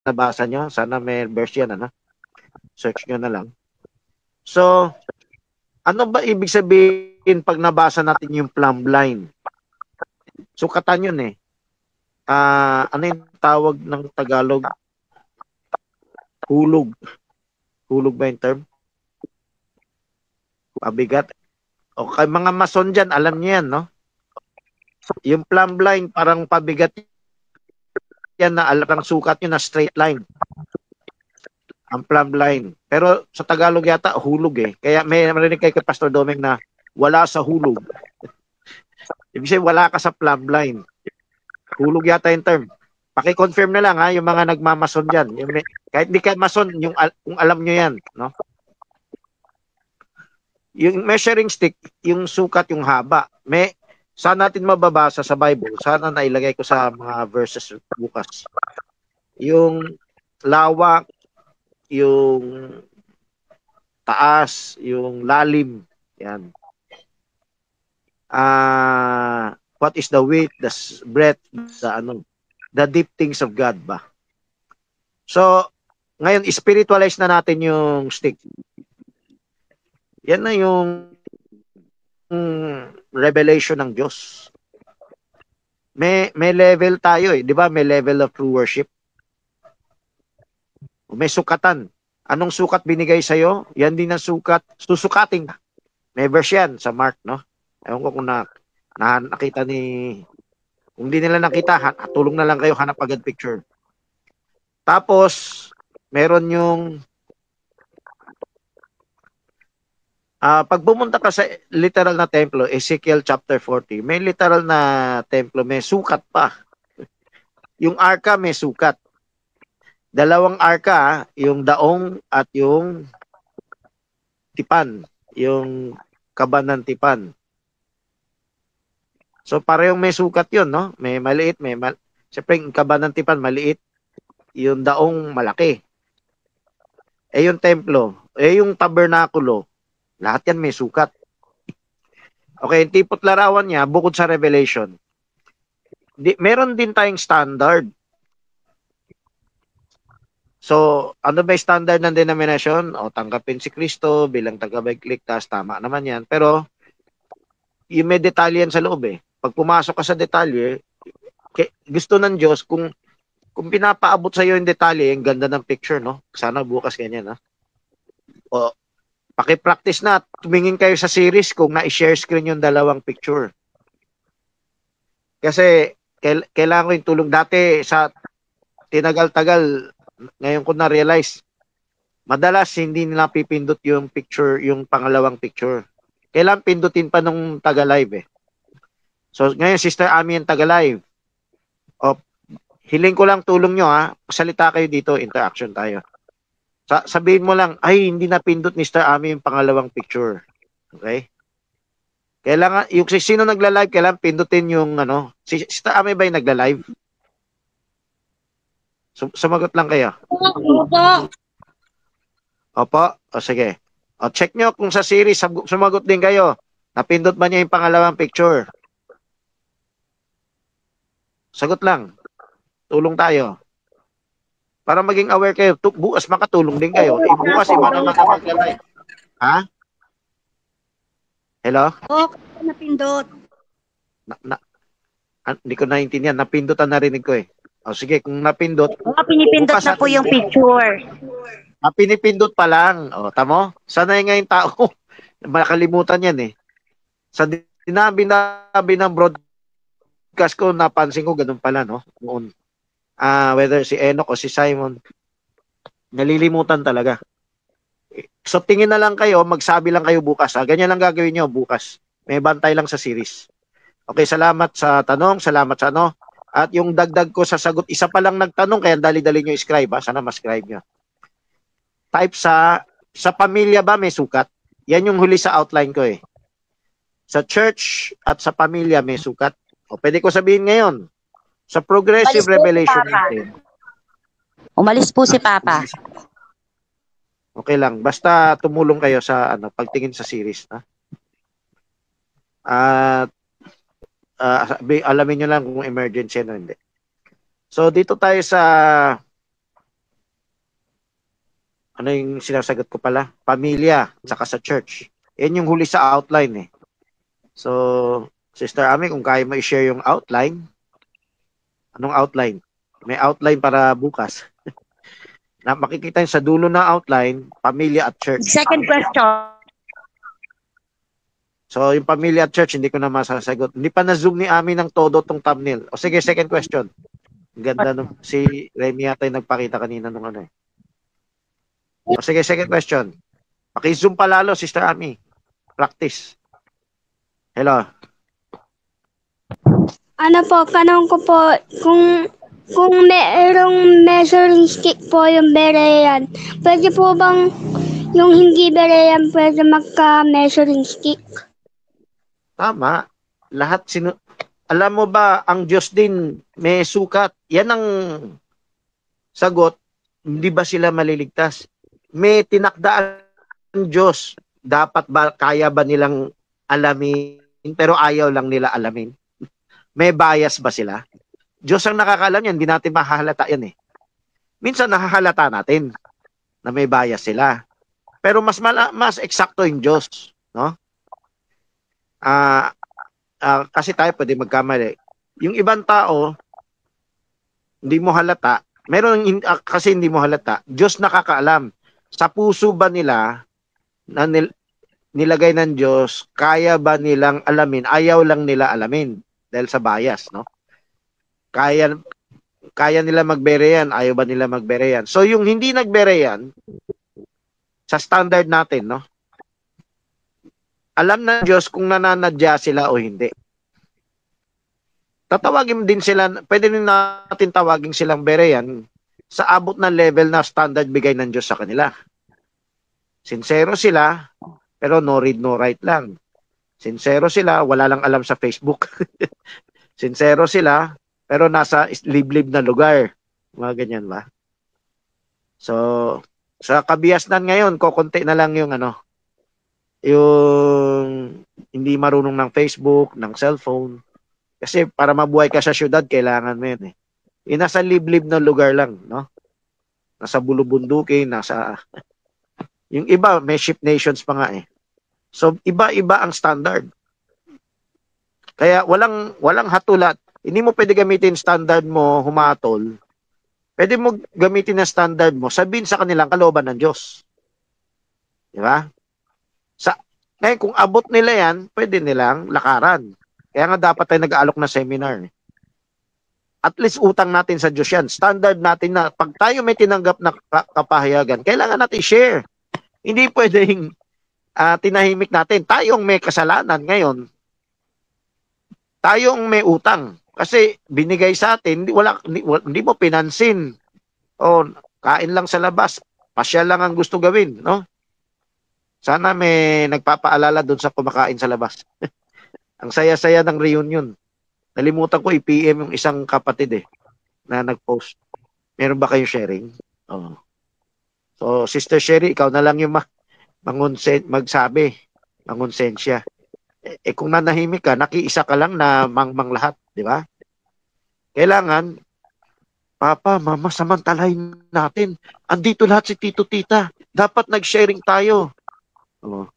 nabasa nyo. Sana may verse yan, ano? Search nyo na lang. So, ano ba ibig sabihin pag nabasa natin yung plumb line? Sukatan yun eh. Ano yung tawag ng Tagalog? Hulog. Hulog ba yung term? Pabigat. O kay mga mason dyan, alam niyo yan, no? Yung plumb line, parang pabigat yan na alam sukat nyo na straight line. Ang plumb line. Pero sa Tagalog yata, hulog eh. Kaya may marinig kay Pastor Domeng na wala sa hulog. Ibig sabihin, wala ka sa plumb line. Hulog yata yung term. Paki-confirm na lang ha, yung mga nagmamason dyan. Kahit di ka mason, kung alam nyo yan, no? Yung measuring stick, yung sukat, yung haba. Saan natin mababasa sa Bible? Sana nailagay ko sa mga verses bukas. Yung lawak, yung taas, yung lalim. Yan. What is the width, the breadth, the deep things of God ba? So, ngayon, spiritualize na natin yung stick. Yan na yung revelation ng Diyos. May level tayo eh. Di ba? May level of true worship. May sukatan. Anong sukat binigay sa'yo? Yan din ang sukat. Susukating ka. May verse yan sa Mark, no? Ewan ko kung nakita kung di nila nakita, tulong na lang kayo, hanap agad picture. Tapos, meron yung pag pumunta ka sa literal na templo, Ezekiel chapter 40, may literal na templo, may sukat pa. Yung arka may sukat. Dalawang arka, yung daong at yung tipan, yung kaban ng tipan. So parehong may sukat yun, no? May maliit, siyempre yung kaban ng tipan maliit, yung daong malaki. Yung templo, yung tabernakulo, lahat yan may sukat. Okay, yung tipot larawan niya, bukod sa revelation, meron din tayong standard. So, ano ba yung standard ng denomination? O, tanggapin si Kristo bilang tagapagligtas, tama naman yan. Pero, yung may detalye yan sa loob eh. Pag pumasok ka sa detalye, gusto ng Diyos, kung pinapaabot sa iyo yung detalye, yung ganda ng picture, no? Sana bukas ganyan, ha? O, paki-practice na. Tumingin kayo sa series kung na-share screen yung dalawang picture. Kasi, kailangan ko yung tulong. Dati, sa tinagal-tagal, ngayon ko na-realize, madalas hindi nila pipindot yung picture, yung pangalawang picture. Kailangan pindutin pa nung taga-live eh. So, ngayon, Sister Ami yung taga-live. O, hiling ko lang tulong nyo ha. Salita kayo dito, interaction tayo. Sabihin mo lang, ay, hindi napindot ni Sister Ami yung pangalawang picture. Okay? Kailangan, yung sino nagla-live, kailangan pindutin yung si Sister Ami ba yung nagla-live? Sumagot lang kayo. Opo. Opo? O sige. O check nyo kung sa series, sumagot din kayo. Napindot ba niya yung pangalawang picture? Sagot lang. Tulong tayo. Para maging aware kayo. Bukas makatulong din kayo. Bukas iba naman ang magla-live. Ha? Hello? Okay, napindot. Hindi ko naintindihan. Napindot ang narinig ko eh. O sige, kung napindot. Pinipindot na po yung picture. Pinipindot pa lang. O, tamo? Sanay nga yung tao. Makalimutan yan eh. Sa dinabi ng broadcast ko, napansin ko ganun pala, no? Noon. Whether si Enoch o si Simon, nalilimutan talaga. So, tingin na lang kayo, magsabi lang kayo bukas. Ganyan lang gagawin nyo bukas. May bantay lang sa series. Okay, salamat sa tanong, salamat sa At yung dagdag ko sa sagot, isa pa lang nagtanong, kaya dali-dali nyo iscribe, ha? Sana mascribe nyo. Type sa pamilya ba may sukat? Yan yung huli sa outline ko eh. Sa church at sa pamilya may sukat. O, pwede ko sabihin ngayon, sa progressive revelation natin. Umalis po si Papa. Okay lang. Basta tumulong kayo sa pagtingin sa series. At alamin nyo lang kung emergency o hindi. So, dito tayo sa ano yung sinasagot ko pala? Pamilya, saka sa church. Yan yung huli sa outline eh. So, Sister Ami, kung kaya mo i-share yung outline, anong outline? May outline para bukas. Na makikita yung sa dulo na outline, pamilya at church. Second question. So, yung pamilya at church, hindi ko na masasagot. Hindi pa na-zoom ni Ami ng todo tong thumbnail. O sige, second question. Ganda no. Si Remy yata yung nagpakita kanina nung ano eh. O sige, second question. Paki-zoom pa lalo, Sister Ami. Practice. Hello. Ano po, tanong ko po, kung merong measuring stick po yung berean, pwede po bang yung hindi berean pwede magka-measuring stick? Tama. Lahat alam mo ba, ang Diyos din may sukat. Yan ang sagot. Hindi ba sila maliligtas? May tinakdaan ang Diyos. Dapat ba, kaya ba nilang alamin, pero ayaw lang nila alamin? May bias ba sila? Diyos ang nakakaalam yan, hindi natin mahahalata yan eh. Minsan nahahalata natin na may bias sila. Pero mas eksakto yung Diyos, no? Kasi tayo pwede magkamali. Yung ibang tao, hindi mo halata. Kasi hindi mo halata. Diyos nakakaalam. Sa puso ba nila na nilagay ng Diyos, kaya ba nilang alamin? Ayaw lang nila alamin dahil sa bias, no? Kaya nila magbereyan, ayaw ba nila magbereyan? So yung hindi nagbereyan, sa standard natin, no? Alam ng Diyos kung nananadya sila o hindi. Tatawagin din sila, pwede din natin tawagin silang bereyan sa abot na level na standard bigay ng Diyos sa kanila. Sincero sila, pero no read, no write lang. Sincero sila, wala lang alam sa Facebook. Sincero sila, pero nasa liblib na lugar. Mga ganyan ba? So, sa kabiasnan ngayon, kokonti na lang yung yung hindi marunong ng Facebook, ng cellphone. Kasi para mabuhay ka sa syudad, kailangan mo yun eh. Yung nasa liblib na lugar lang, no? Nasa bulubundukin, nasa... Yung iba, may ship nations pa nga eh. So, iba-iba ang standard. Kaya walang hatulat. Hindi mo pwede gamitin standard mo, humatol. Pwede mo gamitin na standard mo, sabihin sa kanilang kalooban ng Diyos. Di ba? Ngayon, kung abot nila yan, pwede nilang lakaran. Kaya nga dapat tayo nag-aalok na seminar. At least utang natin sa Diyos yan. Standard natin na pag tayo may tinanggap na kapahayagan, kailangan natin share. Hindi pwedeng tinahimik natin. Tayong may kasalanan ngayon. Tayong may utang. Kasi binigay sa atin, hindi mo pinansin. O, kain lang sa labas. Pasyal lang ang gusto gawin, no? Sana may nagpapaalala doon sa kumakain sa labas. Ang saya-saya ng reunion. Nalimutan ko i-PM yung isang kapatid na nag-post. Meron ba kayong sharing? Oh. So, Sister Sherry, ikaw na lang yung magsabi. Mangonsensya. Kung nanahimik ka, nakiisa ka lang na mangmang lahat. Di ba? Kailangan, Papa, Mama, samantalahin natin. Andito lahat si Tito, Tita. Dapat nag-sharing tayo. Oh.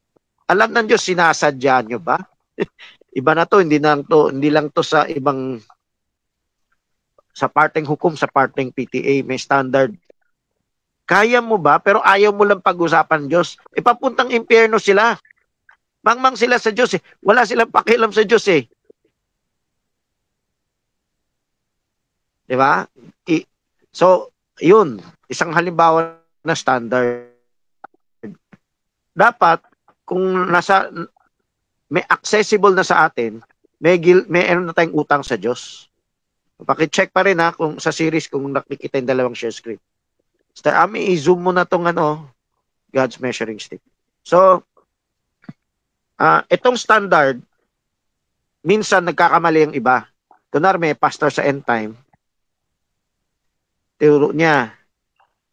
Alam ng Diyos, sinasadya nyo ba? Iba na to, hindi lang to sa ibang sa parteng hukom, sa parteng PTA, may standard. Kaya mo ba? Pero ayaw mo lang pag-usapan Diyos. Papuntang impyerno sila. Mangmang sila sa Diyos eh. Wala silang pakialam sa Diyos eh. Di ba? So, yun. Isang halimbawa na standard. Dapat, kung may accessible na sa atin, may na tayong utang sa Diyos. Paki-check pa rin kung sa series, kung nakikita yung dalawang share screen. Sister Ami, i-zoom mo na tong God's measuring stick. So, itong standard, minsan nagkakamali yung iba. Kunwari may pastor sa end time, turo niya,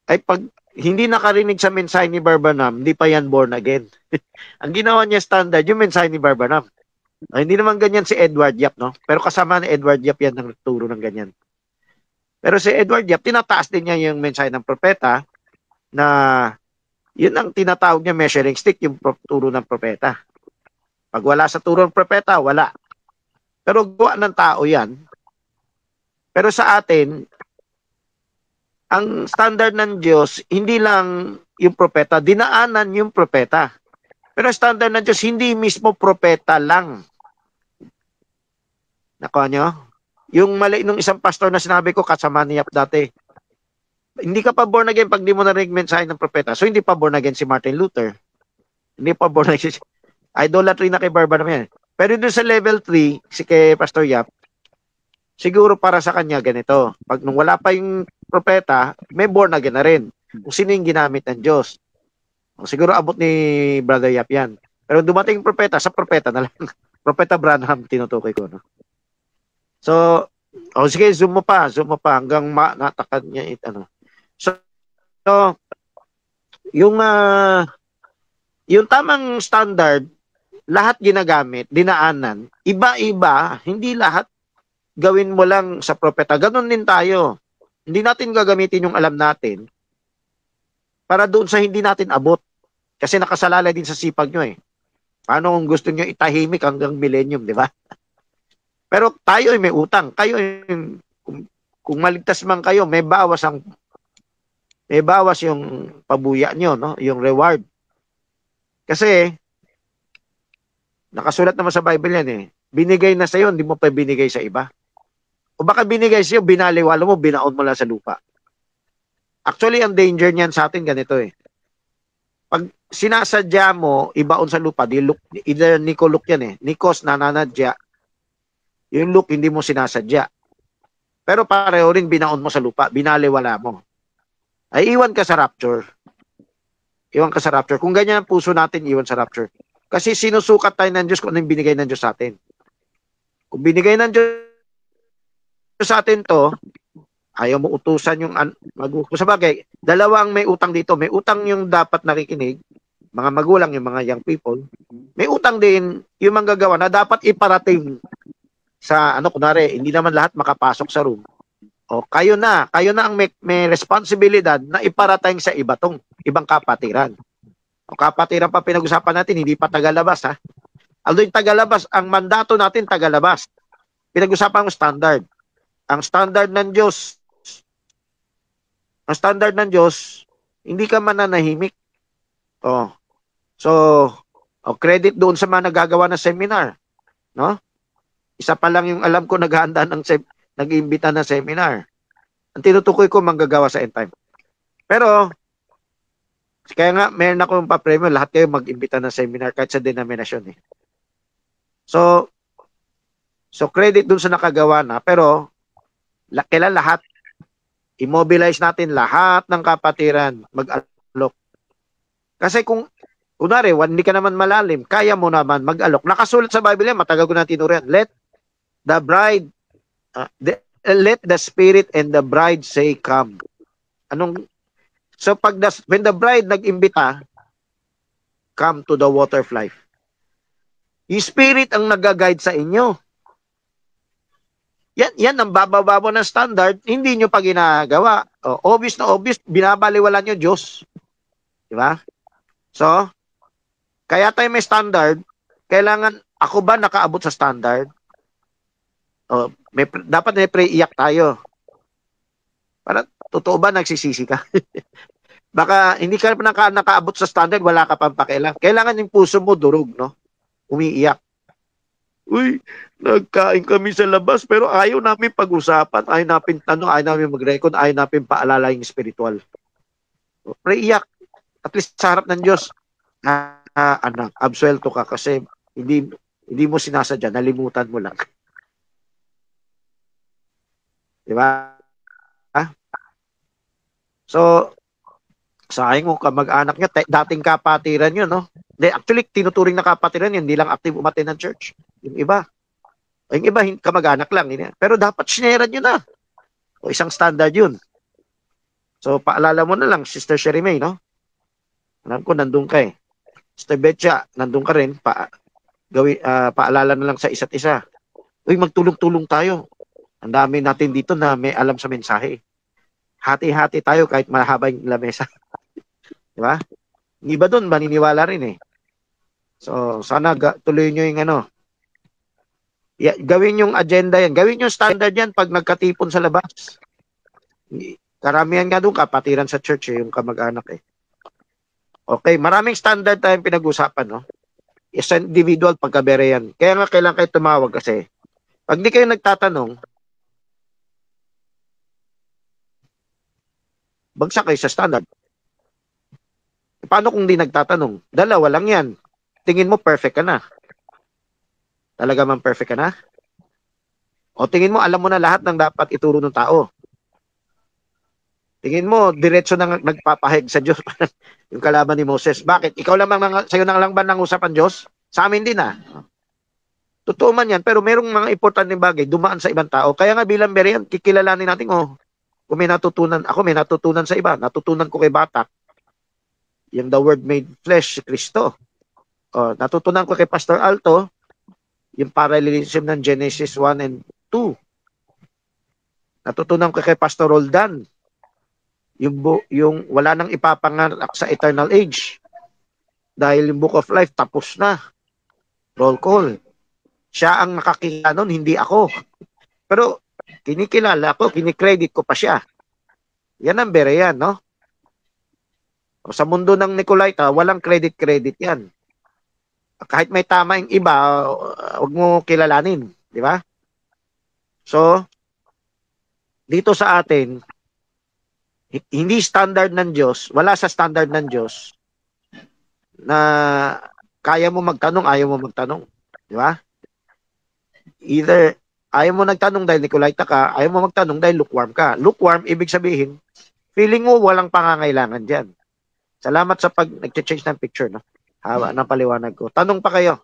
ay pag hindi nakarinig sa mensahe ni Barbanam, hindi pa yan born again. Ang ginawa niya standard, yung mensahe ni Barbanam. Hindi naman ganyan si Edward Yap, no? Pero kasama ni Edward Yap yan ang nagturo ng ganyan. Pero si Edward Yap, tinataas din niya yung mensahe ng propeta na Yun ang tinatawag niya measuring stick, yung turo ng propeta. Pag wala sa turo ng propeta, wala. Pero gawa ng tao yan. Pero sa atin, ang standard ng Diyos, hindi lang yung propeta, dinaanan yung propeta. Pero ang standard ng Diyos, hindi mismo propeta lang. Nakuha nyo? Yung mali nung isang pastor na sinabi ko, kasama ni Yap dati. Hindi ka pa born again pag di mo narinig mensahe ng propeta. So, hindi pa born again si Martin Luther. Hindi pa born again. Idolatry na kay Barbara yan. Pero doon sa level 3, si kay Pastor Yap, siguro para sa kanya ganito. Pag nung wala pa yung propeta, may born again na rin. Kung sino yung ginamit ng Diyos. Siguro abot ni Brother Yap yan. Pero dumating yung propeta, sa propeta na lang. Propeta Branham, tinutukoy ko. No? So, sige, zoom mo pa hanggang natakad niya ano. So yung tamang standard, lahat ginagamit, dinaanan, iba-iba, hindi lahat gawin mo lang sa propeta. Ganon din tayo. Hindi natin gagamitin yung alam natin para doon sa hindi natin abot. Kasi nakasalalay din sa sipag nyo eh. Paano kung gusto nyo itahimik hanggang millennium, di ba? Pero tayo ay may utang. Kayo ay, kung maligtas man kayo, may bawas yung pabuya nyo, no? Yung reward. Kasi, nakasulat naman sa Bible yan eh. Binigay na sa'yo, hindi mo pa binigay sa iba. O baka binigay sa'yo, binaliwala mo, binaon mo lang sa lupa. Actually, ang danger niyan sa atin ganito eh. Pag sinasadya mo, ibaon sa lupa, either Nico Luke yan eh. Nikos, nananadya. Yung Luke, hindi mo sinasadya. Pero pareho rin binaon mo sa lupa, binaliwala mo. Ay iwan ka sa rapture. Iwan ka sa rapture. Kung ganyan ang puso natin, iwan sa rapture. Kasi sinusukat tayo ng Diyos kung ano yung binigay ng Diyos sa atin. Kung binigay ng Diyos sa atin to, ayaw mo utusan yung sa bagay, dalawa ang may utang dito. May utang yung dapat nakikinig, mga magulang, yung mga young people. May utang din yung manggagawa na dapat iparating sa kunwari, hindi naman lahat makapasok sa room. O kayo na ang may responsibilidad na iparating sa ibang kapatiran. O kapatiran pa pinag-usapan natin, hindi pa tagalabas ha. Although yung tagalabas, ang mandato natin tagalabas. Pinag-usapan ang standard. Ang standard ng Diyos, hindi ka mananahimik. So, credit doon sa mga nagagawa ng seminar. No? Isa pa lang yung alam ko naghahanda nag-iimbita ng seminar. Ang tinutukoy ko manggagawa sa end time. Pero, kaya nga, meron akong papremyo, lahat kayo mag-imbita ng seminar kahit sa denominasyon eh. So credit dun sa nakagawa na, pero kailan lahat, immobilize natin lahat ng kapatiran, mag-alok. Kasi kung, kunwari, hindi ka naman malalim, kaya mo naman mag-alok. Nakasulat sa Bible yan, matagal ko na tinurian. Let the Spirit and the bride say, come. So when the bride nag-imbita, come to the water of life. Yung Spirit ang nag-guide sa inyo. Yan ang bababa ng standard, hindi nyo pa ginagawa. Obvious na obvious, binabaliwala nyo Diyos. Di ba? So, kaya tayo may standard, kailangan, ako ba nakaabot sa standard? Dapat may pre-iyak tayo. Para, totoo ba nagsisisi ka? Baka hindi ka pa nakaabot sa standard, wala ka pang pakialam. Kailangan yung puso mo durog, no? Umiiyak. Uy, nagkain kami sa labas pero ayaw namin pag-usapan, ayaw namin tanong, ayaw namin mag-record, ayaw namin paalala yung spiritual. Pre-iyak. At least sa harap ng Diyos, anak, absuelto ka kasi hindi mo sinasadya, nalimutan mo lang. Di ba? So, sayang mo mag-anak niya, dating kapatiran yun, no? Actually, tinuturing na kapatiran yun, hindi lang active umatin ng church. Yung iba, kamag-anak lang. Pero dapat sineran nyo na. O isang standard yun. So, paalala mo na lang, Sister Sherry May, no? Alam ko, nandun ka eh. Sister Betcha, nandun ka rin. Paalala na lang sa isa't isa. Uy, magtulong-tulong tayo. Ang dami natin dito na may alam sa mensahe. Hati-hati tayo kahit mahaba yung lamesa. Di ba? Yung iba doon, maniniwala rin eh. So, sana tuloy nyo yung ano. Gawin yung agenda yan. Gawin yung standard yan pag nagkatipon sa labas. Karamihan nga doon, kapatiran sa church eh, yung kamag-anak eh. Okay, maraming standard tayong pinag-usapan, no? Isa individual pagkabere yan. Kaya nga kailangan kayo tumawag kasi pag di kayo nagtatanong, bagsak kayo sa standard. Paano kung di nagtatanong? Dalawa lang yan. Tingin mo perfect ka na. Talaga man perfect ka na? O tingin mo alam mo na lahat ng dapat ituro ng tao? Tingin mo diretso na nagpapahig sa Diyos yung kalaban ni Moses. Bakit? Ikaw lamang sa'yo nang lang ba ng usapan Diyos? Sa amin din ah. Totoo man yan, pero merong mga importanteng bagay dumaan sa ibang tao. Kaya nga bilang Berean, kikilalanin natin, kung may natutunan, ako may natutunan sa iba. Natutunan ko kay Batak. Yung the word made flesh, si Kristo. Natutunan ko kay Pastor Alto, yung parallelism ng Genesis 1 and 2. Natutunan ko kay Pastor Roldan, yung wala nang ipapanganak sa eternal age. Dahil yung Book of Life tapos na. Roll call. Siya ang nakakita nun, hindi ako. Pero kinikilala ko, kinikredit ko pa siya. Yan ang Berean, no? Sa mundo ng Nicolaita, walang credit yan. Kahit may tama yung iba, huwag mo kilalanin. Di ba? So, dito sa atin, hindi standard ng Diyos, wala sa standard ng Diyos na kaya mo magtanong, ayaw mo magtanong. Di ba? Either ayaw mo nagtanong dahil Nicolaita ka, ayaw mo magtanong dahil lukewarm ka. Lukewarm, ibig sabihin, feeling mo walang pangangailangan dyan. Salamat sa pag nag-change ng picture, no? Hawa ng paliwanag ko. Tanong pa kayo.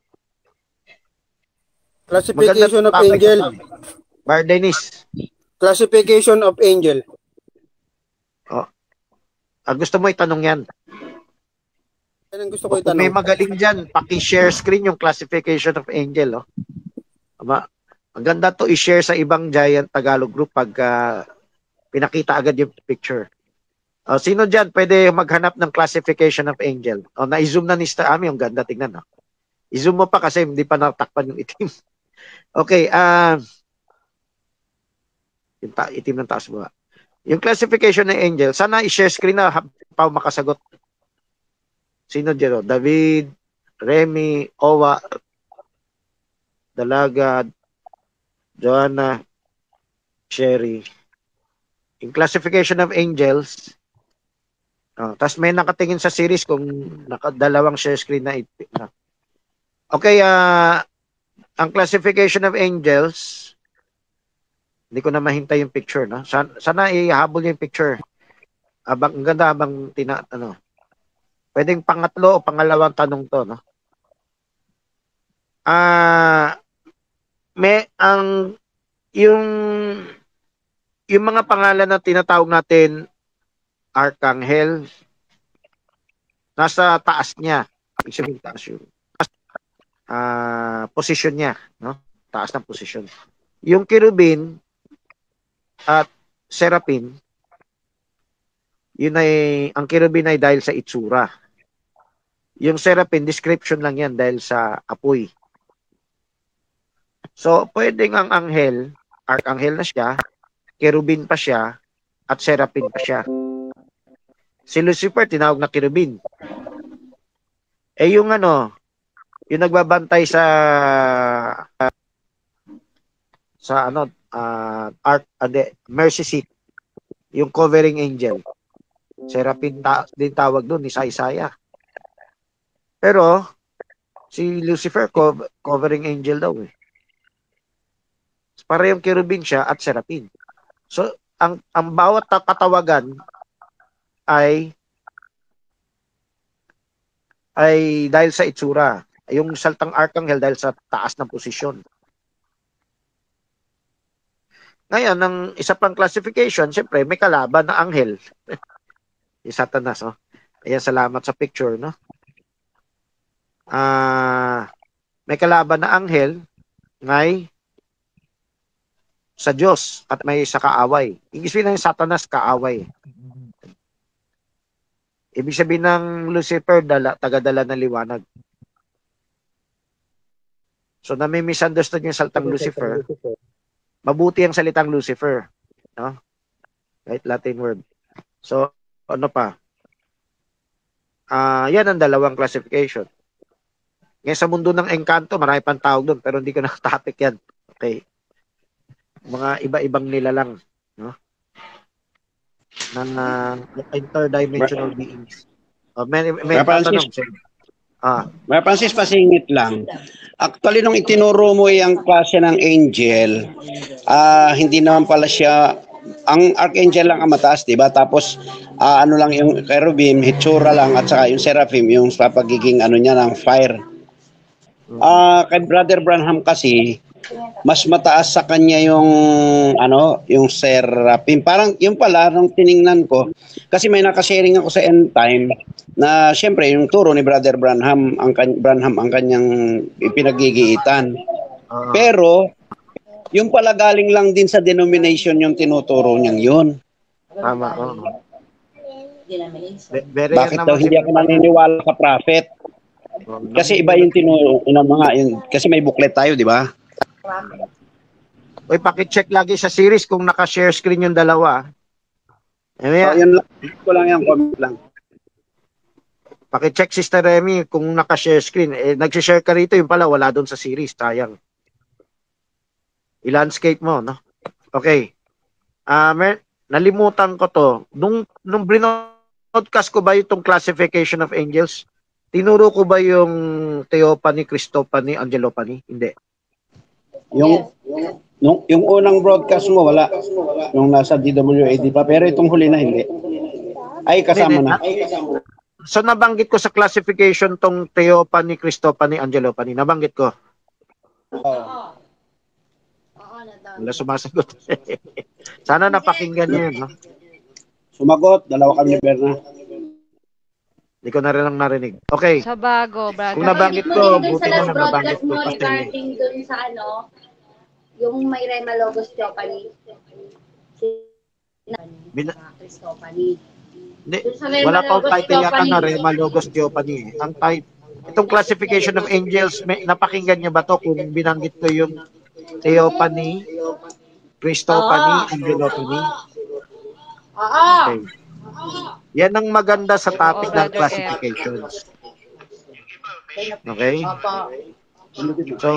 Classification of angel. Bar Dennis. Classification of angel. Gusto mo itanong yan? Yan ang gusto ko Kung may itanong. magaling dyan, paki-share screen yung classification of angel. Ang ganda to i-share sa ibang Giant Tagalog group pag pinakita agad yung picture. Sino dyan pwede maghanap ng classification of angel? Na-zoom na ni Star Ami. Yung ganda, tingnan. No? I-zoom mo pa kasi hindi pa natakpan yung itim. Okay. Yung itim ng taas mo. Yung classification ng angel, sana i-share screen na pa makasagot. Sino dyan? David, Remy, Owa, Dalaga, Joanna, Sherry. Yung classification of angels, tapos may nakatingin sa series kung nakadalawang share screen na. Okay, ang classification of angels, hindi ko na mahintay yung picture, no? Sana ihabol yung picture. Ang ganda habang pwedeng pangatlo o pangalawang tanong to, no? Yung mga pangalan na tinatawag natin Archangel, nasa taas niya. Ibig sabihin taas yung position niya, no? Taas ng position. Yung Cherubim at Seraphim, ang Cherubim ay dahil sa itsura. Yung Seraphim, description lang yan dahil sa apoy. So, pwedeng ang anghel, Archangel na siya, Cherubim pa siya, at Seraphim pa siya. Si Lucifer, tinawag na Cherubim. Yung yung nagbabantay sa mercy seat, yung covering angel. Seraphim din tawag doon, ni Isaiah. Pero, si Lucifer, covering angel daw eh. Para yung Cherubim siya at Seraphim. So, ang bawat katawagan ay dahil sa itsura. Yung saltang Archangel dahil sa taas ng posisyon. Ngayon, ang isa pang classification, siyempre, may kalaban na anghel. Yung Satanas, no? Ayan, salamat sa picture, no? May kalaban na anghel ngay sa Diyos at may sa kaaway. Ibig sabihin ng Satanas, kaaway. Ibig sabihin ng Lucifer, tagadala ng liwanag. So, na may misunderstood yung salitang Lucifer, mabuti ang salitang Lucifer. No? Right? Latin word. So, ano pa? Yan ang dalawang classification. Ngayon sa mundo ng engkanto, marami pang tawag doon, pero hindi ko na topic yan. Okay. Mga iba-ibang nila lang. No? Ng interdimensional beings. May tatanong. May Francis, pasingit lang. Actually, nung itinuro mo yung klase ng angel, hindi naman pala siya, ang archangel lang ang mataas, diba? Tapos, ano lang yung cherubim, hitsura lang, at saka yung seraphim, yung sa pagiging ano niya ng fire. Kay Brother Branham kasi, mas mataas sa kanya yung yung seraphim. Parang yung pala nung tiningnan ko kasi may nakasharing ako sa end time na syempre yung turo ni Brother Branham ang kanyang ipinagigiitan. Pero yung pala galing lang din sa denomination yung tinuturo niyang yun. Tama. Bakit daw hindi ako naniniwala sa prophet? Kasi iba yung tinuro ng mga yun. Kasi may booklet tayo, di ba? Uy, paki-check lagi sa series kung naka-share screen yung dalawa. Yun lang. Ko lang yan, comment lang. Paki-check, Sister Remy, kung naka-share screen. Nag-share ka rito, yung pala, wala doon sa series. Sayang. I-landscape mo, no? Okay. Nalimutan ko to. Nung broadcast ko ba itong classification of angels? Tinuro ko ba yung Theophany, Christophany, Angelophany? Hindi. Yung unang broadcast mo, wala. Yung nasa DWAD pa. Pero itong huli na, hindi. Ay, kasama na. So, nabanggit ko sa classification tong Theophany, Christophany, Angelophany. Nabanggit ko. Wala sumasagot. Sana napakinggan niyo yun, no? Sumagot. Dalawa kami ni Berna. Hindi ko na rin lang narinig. Okay. Sa bago, brother. Kung nabanggit ko, buti na nabanggit ko. Mo regarding dun sa yung may Rema Logos Theophany. Christophany. Hindi, wala pa title yata na Rema Logos Theophany. Ang itong classification of angels, napakinggan niya ba to kung binanggit ko yung Theophany, Christophany, Angelophany? Okay. Yan ang maganda sa topic ng classifications. Okay? So,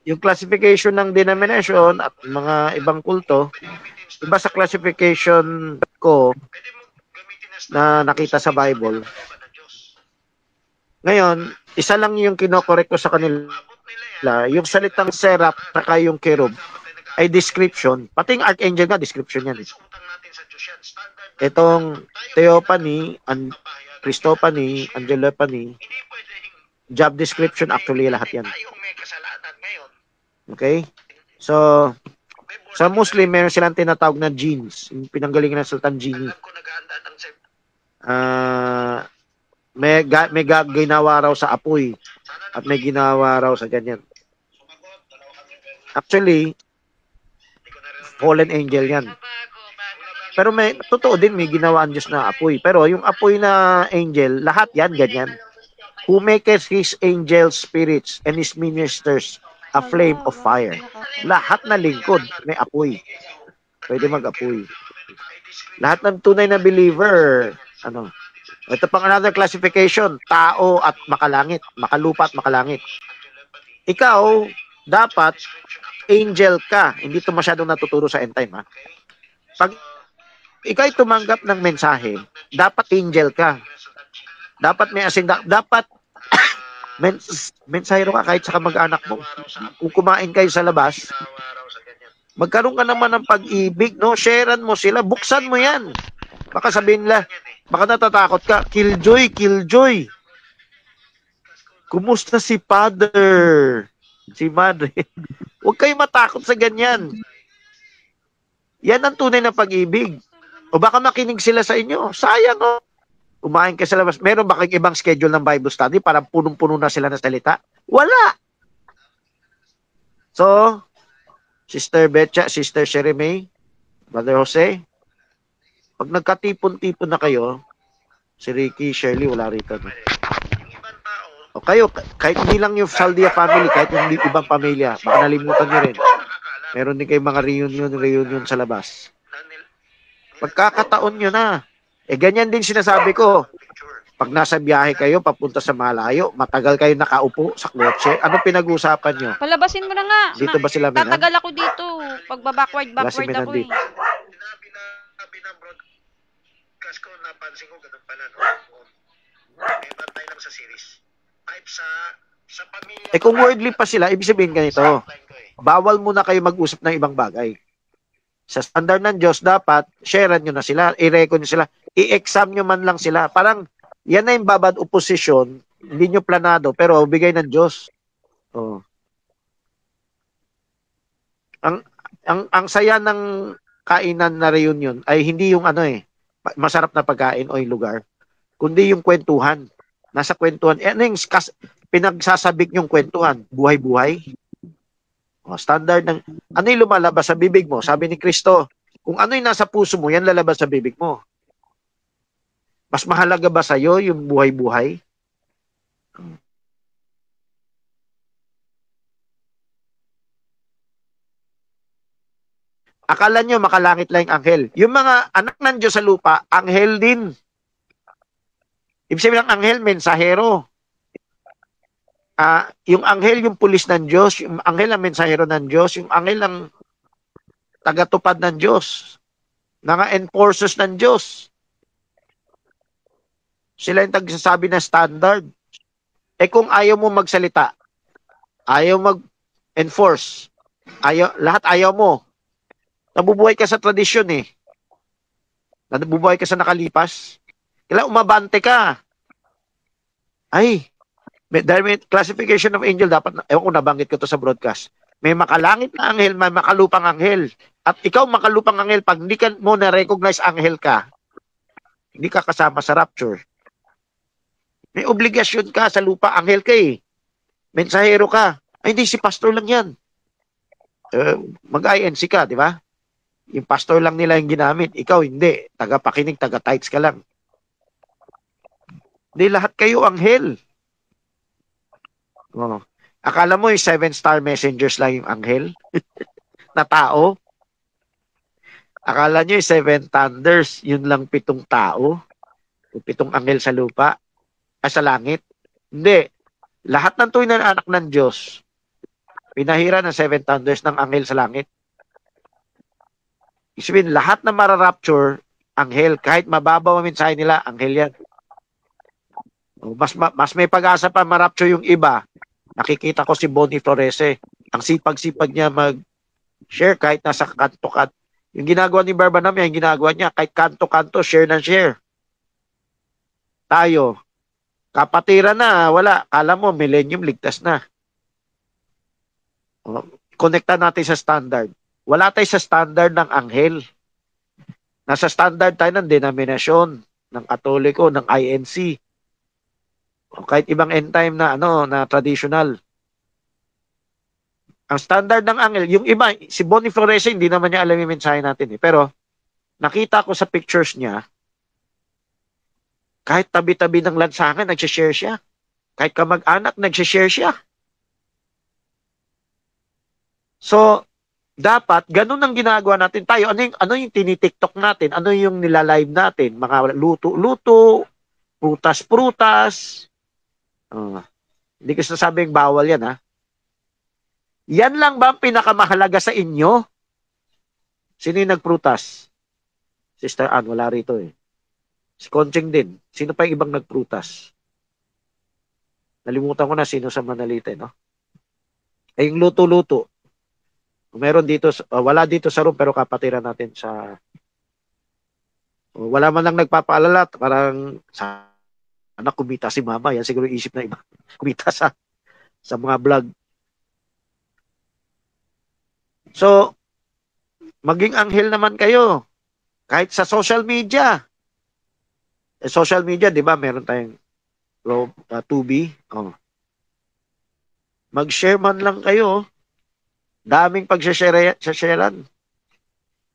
yung classification ng denomination at mga ibang kulto, iba sa classification ko na nakita sa Bible. Ngayon, isa lang yung kinokorek ko sa kanila. Yung salitang seraph saka yung cherub ay description. Pati yung archangel nga, description yan. Itong Theophany, Christophany, Angelophany, job description, actually lahat yan. Okay? So, sa Muslim, meron silang tinatawag na genes. Yung pinanggalingan ng Sultan Genie. May ginawa raw sa apoy at may ginawa raw sa ganyan. Actually, fallen angel yan. Pero totoo din, may ginawa ang Diyos na apoy. Pero yung apoy na angel, lahat yan, ganyan. Who maketh his angel spirits and his ministers a flame of fire. Lahat na lingkod, may apoy. Pwede mag-apoy. Lahat ng tunay na believer, ito pang another classification, tao at makalangit, makalupa at makalangit. Ikaw, dapat, angel ka. Hindi ito masyadong natuturo sa end time, ha? Pag ikaw ay tumanggap ng mensahe, dapat angel ka. Dapat may dapat mensahero ka kahit sa kamag-anak mo. Kung kumain kayo sa labas, magkaroon ka naman ng pag-ibig, no? Sharean mo sila, buksan mo yan. Baka sabihin nila, baka natatakot ka, killjoy, killjoy. Kumusta si father? Si mother? Huwag kayo matakot sa ganyan. Yan ang tunay na pag-ibig. O baka makinig sila sa inyo. Sayang, no? Kumain ka sa labas. Meron ba kayong ibang schedule ng Bible study para punong-puno na sila ng salita? Wala. So, Sister Betcha, Sister Sherry, Brother Jose, pag nagkatipon-tipon na kayo, Si Ricky, Shirley, wala rito. No? O kayo, kahit hindi lang yung Saldia family, kahit yung ibang pamilya, baka nalimutan nyo rin. Meron din kayong mga reunion sa labas. Pagkakataon nyo na. Ganyan din sinasabi ko. Pag nasa biyahe kayo, papunta sa malayo, matagal kayo nakaupo sa kotse, anong pinag-uusapan nyo? Palabasin mo na nga. Dito ba sila, Minan? Tatagal ako dito. Backward Wala si ako Minan eh. dito. Sinabi ng broadcast ko, napansin ko, ganun pala, no? May bantay lang sa series. Type sa pamilya. Kung wordly pa sila, ibig sabihin ganito, bawal muna kayo mag-usap ng ibang bagay. Sa standard ng Diyos, dapat, sharean nyo na sila, i-reckon nyo sila, i-exam nyo man lang sila. Parang, yan na yung babad opposition, hindi nyo planado, pero bigay ng Diyos. Oh. Ang saya ng kainan na reunion ay hindi yung masarap na pagkain o yung lugar, kundi yung kwentuhan. Nasa kwentuhan, ano yung pinagsasabik yung kwentuhan? Buhay-buhay. O, standard ng, ano yung lumalabas sa bibig mo? Sabi ni Kristo, kung ano yung nasa puso mo, yan lalabas sa bibig mo. Mas mahalaga ba sa'yo yung buhay-buhay? Akala nyo makalangit lang yung anghel. Yung mga anak ng Diyos sa lupa, anghel din. Ibig sabihin ng anghel, mensahero. Yung anghel, yung pulis ng Diyos, yung anghel ang mensahero ng Diyos, yung anghel ang tagatupad ng Diyos, mga enforcers ng Diyos. Sila yung nagsasabi na standard. Kung ayaw mo magsalita, ayaw mag-enforce, lahat ayaw mo, nabubuhay ka sa tradisyon nabubuhay ka sa nakalipas, kailangan umabante ka. Dahil may classification of angel, dapat, ewan ko nabanggit ko to sa broadcast, may makalangit na anghel, may makalupang anghel. At ikaw makalupang anghel, pag hindi ka mo na-recognize anghel ka, hindi ka kasama sa rapture. May obligasyon ka sa lupa, anghel ka mensahero ka. Hindi, si pastor lang yan. Mag-INC ka, di ba? Yung pastor lang nila yung ginamit. Ikaw hindi. Taga-pakinig, taga-tights ka lang. Hindi, lahat kayo anghel. Akala mo yung 7-star messengers lang yung anghel? Na tao? Akala nyo yung 7 thunders, yun lang 7 tao? Yung 7 anghel sa lupa? Sa langit? Hindi. Lahat ng tunay na anak ng Diyos, pinahira ng 7 thunders ng anghel sa langit. Isipin, lahat na mararapture, anghel. Kahit mababaw ang mensahe nila, anghel yan. Mas may pag-asa pa marapture yung iba. Nakikita ko si Bonnie Florese. Ang sipag-sipag niya mag-share kahit nasa kanto-kanto. Yung ginagawa ni Barbanam, yung ginagawa niya, kahit kanto-kanto, share na share. Tayo, kapatiran na, wala. Kala mo, millennium, ligtas na. Connecta natin sa standard. Wala tayo sa standard ng anghel. Nasa standard tayo ng denominasyon, ng Katoliko, ng INC. O kahit ibang end time na, na traditional. Ang standard ng anghel, yung iba, si Bonnie Florese, hindi naman niya alam yung mensahe natin. Pero, nakita ko sa pictures niya, kahit tabi-tabi ng lansangan, nagsishare siya. Kahit kamag-anak, nagsishare siya. So, dapat, ganun ang ginagawa natin tayo. Ano yung tinitiktok natin? Ano yung nilalive natin? Mga luto-luto, prutas-prutas. Hindi ko sinasabing bawal yan, ha? Yan lang ba ang pinakamahalaga sa inyo? Sino yung nagprutas? Sister Ann, wala rito Si Conching din. Sino pa yung ibang nagprutas? Nalimutan ko na sino sa Manalite, no? Yung luto-luto. Meron dito, wala dito sa room, pero kapatiran natin sa... Wala man lang nagpapaalala, parang sana kumita si mama. Yan siguro isip na iba. Kumita sa mga vlog. So, maging anghel naman kayo. Kahit sa social media. Social media, di ba, meron tayong 2B. Mag-share man lang kayo. Daming pag-sharean.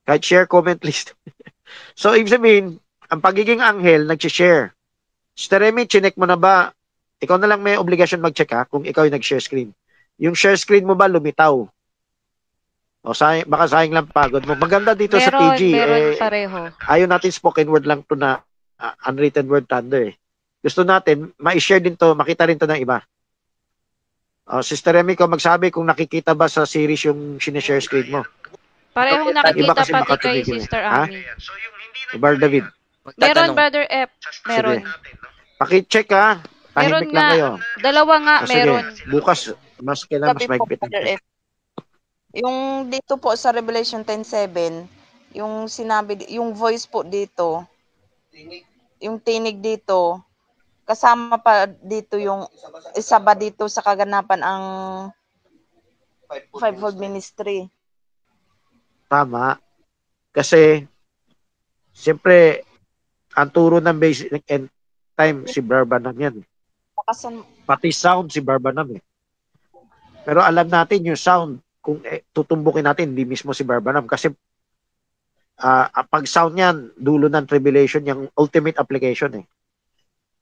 Kahit share, comment list. So, ibig sabihin, ang pagiging anghel, nag-share. Sister Remy, chinek mo na ba? Ikaw na lang may obligasyon mag-check ha, kung ikaw yung nag-share screen. Yung share screen mo ba lumitaw? O baka sayang lang pagod mo. Maganda dito sa Meron, TG. meron pareho. Ayaw natin spoken word lang to na unwritten word thunder eh. Gusto natin, ma-share din to, makita rin to ng iba. Sister Remy, ko magsabi kung nakikita ba sa series yung sinishare screen mo. Parehong Iba nakikita kasi pati kay makatumigil eh. Sister Ha? Ami. Bar David. Meron, Brother F. Meron. Paki-check ha. Meron Tahimik lang nga. kayo. Dalawa nga, Sige, meron. bukas, mas kailangan mas Sabi po, mahigpit. Brother F, yung dito po sa Revelation 10:7, yung sinabi, yung voice po dito, yung tinig dito, kasama pa dito yung isa ba dito sa kaganapan ang fivefold ministry. Tama. Kasi, siyempre, ang turo ng basic end time, si Barbanam yan. Kasan, Pati sound, si Barbanam eh. Pero alam natin yung sound, kung tutumbukin natin, hindi mismo si Barbanam. Kasi, pag sound yan, dulo ng tribulation, yung ultimate application eh.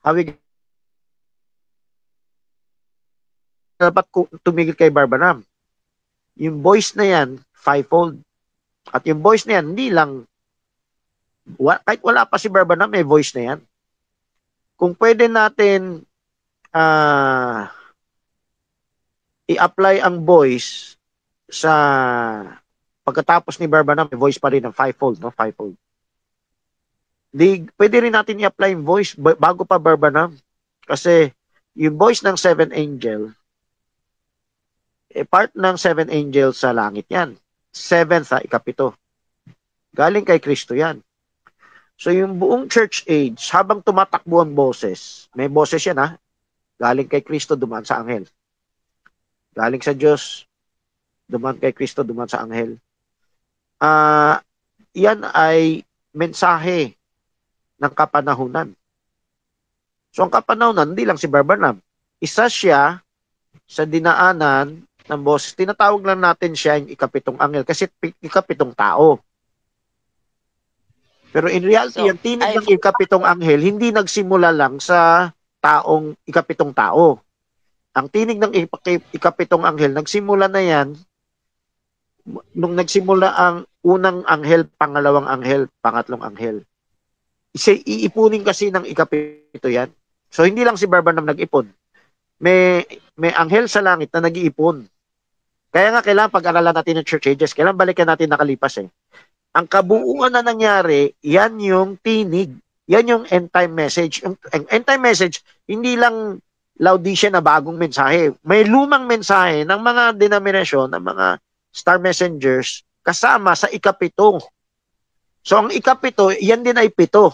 Hawig, dapat tumigil kay Barbanam. Yung voice na yan, fivefold. At yung voice na yan, hindi lang, kahit wala pa si Barbanam, may voice na yan. Kung pwede natin i-apply ang voice sa pagkatapos ni Barbanam, may voice pa rin ng fivefold, no? Fivefold. Pwede rin natin i-apply yung voice bago pa Barbanam. Kasi yung voice ng seven angel, part ng seven angels sa langit yan. 7 sa ikapito. Galing kay Kristo yan. So yung buong church age, habang tumatakbo ang boses, may boses yan ha, galing kay Kristo, dumaan sa anghel. Galing sa Diyos, dumaan kay Kristo, dumaan sa anghel. Yan ay mensahe ng kapanahunan. So ang kapanahunan, hindi lang si Barbanam. Isa siya sa dinaanan ng boses. Tinatawag lang natin siya yung ikapitong anghel kasi ikapitong tao. Pero in reality, yung tinig ng ikapitong anghel, hindi nagsimula lang sa ikapitong tao. Ang tinig ng ikapitong anghel, nagsimula na yan nung nagsimula ang unang anghel, pangalawang anghel, pangatlong anghel. Iipunin kasi ng ikapito yan. So hindi lang si Barbanam nag-ipon. May anghel sa langit na nag-iipon. Kaya nga kailangan pag-aralan natin ng church ages, kailangan balikan natin nakalipas eh. Ang kabuuan na nangyari, yan yung tinig. Yan yung end time message. Yung end time message, hindi lang Laodicea na bagong mensahe. May lumang mensahe ng mga denominasyon, ng mga star messengers, kasama sa ikapito. So ang ikapito, yan din ay pito.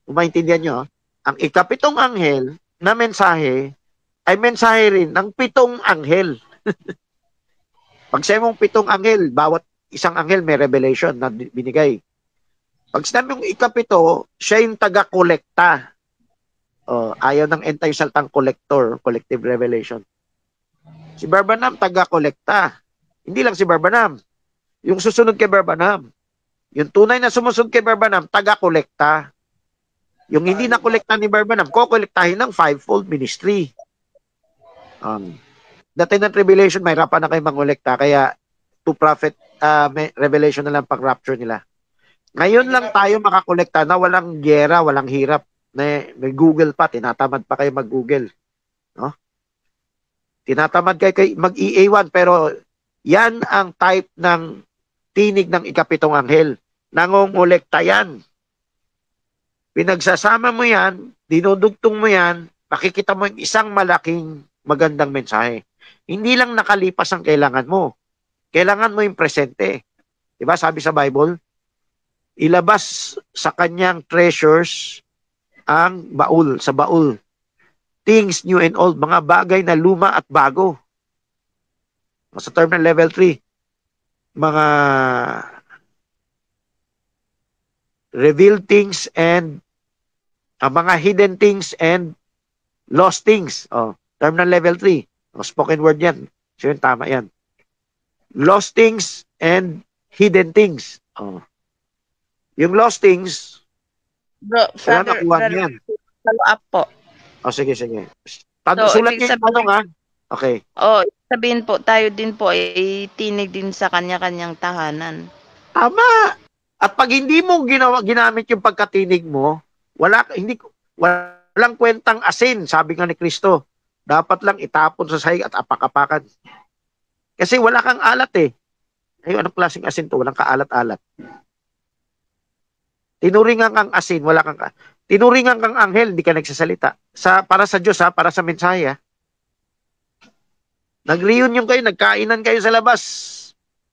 Maintindihan nyo? Ang ikapitong anghel na mensahe, ay mensahe rin ng pitong anghel. Pag mong pitong anghel, bawat isang anghel may revelation na binigay. Pag sinabi mong ikapito, siya yung taga-kolekta. Ayaw ng anti-saltang collector, collective revelation. Si Barbanam, taga-kolekta. Hindi lang si Barbanam. Yung susunod kay Barbanam. Yung tunay na sumusunod kay Barbanam, taga-kolekta. Yung hindi na-kolekta ni Barbanam, kokolektahin ng fivefold ministry. Dati ng tribulation, may hirapan na kayo mangolekta, kaya to prophet may revelation na lang pag-rapture nila. Ngayon lang tayo makakolekta na walang gera, walang hirap. May Google pa, tinatamad pa kayo mag-Google. No? Tinatamad kayo mag-EA1, pero yan ang type ng tinig ng ikapitong anghel. Nangongolekta yan. Pinagsasama mo yan, dinudugtong mo yan, makikita mo yung isang malaking magandang mensahe. Hindi lang nakalipas ang kailangan mo. Kailangan mo yung presente. Diba? Sabi sa Bible, ilabas sa kanyang treasures ang baul, sa baul. Things new and old, mga bagay na luma at bago. Sa term ng level 3, mga revealed things and mga hidden things and lost things. Term ng level 3. Spoken word yan. So yun, tama yan. Lost things and hidden things. Yung lost things, Father, nakuha niyan. follow up po. O, sige. So, Sulat ibig niyo yung tanong, ha? Okay. Sabihin po, tayo din po ay tinig din sa kanya-kanyang tahanan. Tama. At pag hindi mo ginamit yung pagkatinig mo, walang kwentang asin, sabi nga ni Kristo. Dapat lang itapon sa sahig at apak-apakan. Kasi wala kang alat eh. Ay, anong klaseng asin to? Walang kaalat-alat. Tinuringan kang asin, tinuringan kang anghel, hindi ka nagsasalita. Para sa Diyos, para sa mensahe, ha? Nag-reunion kayo, nagkainan kayo sa labas.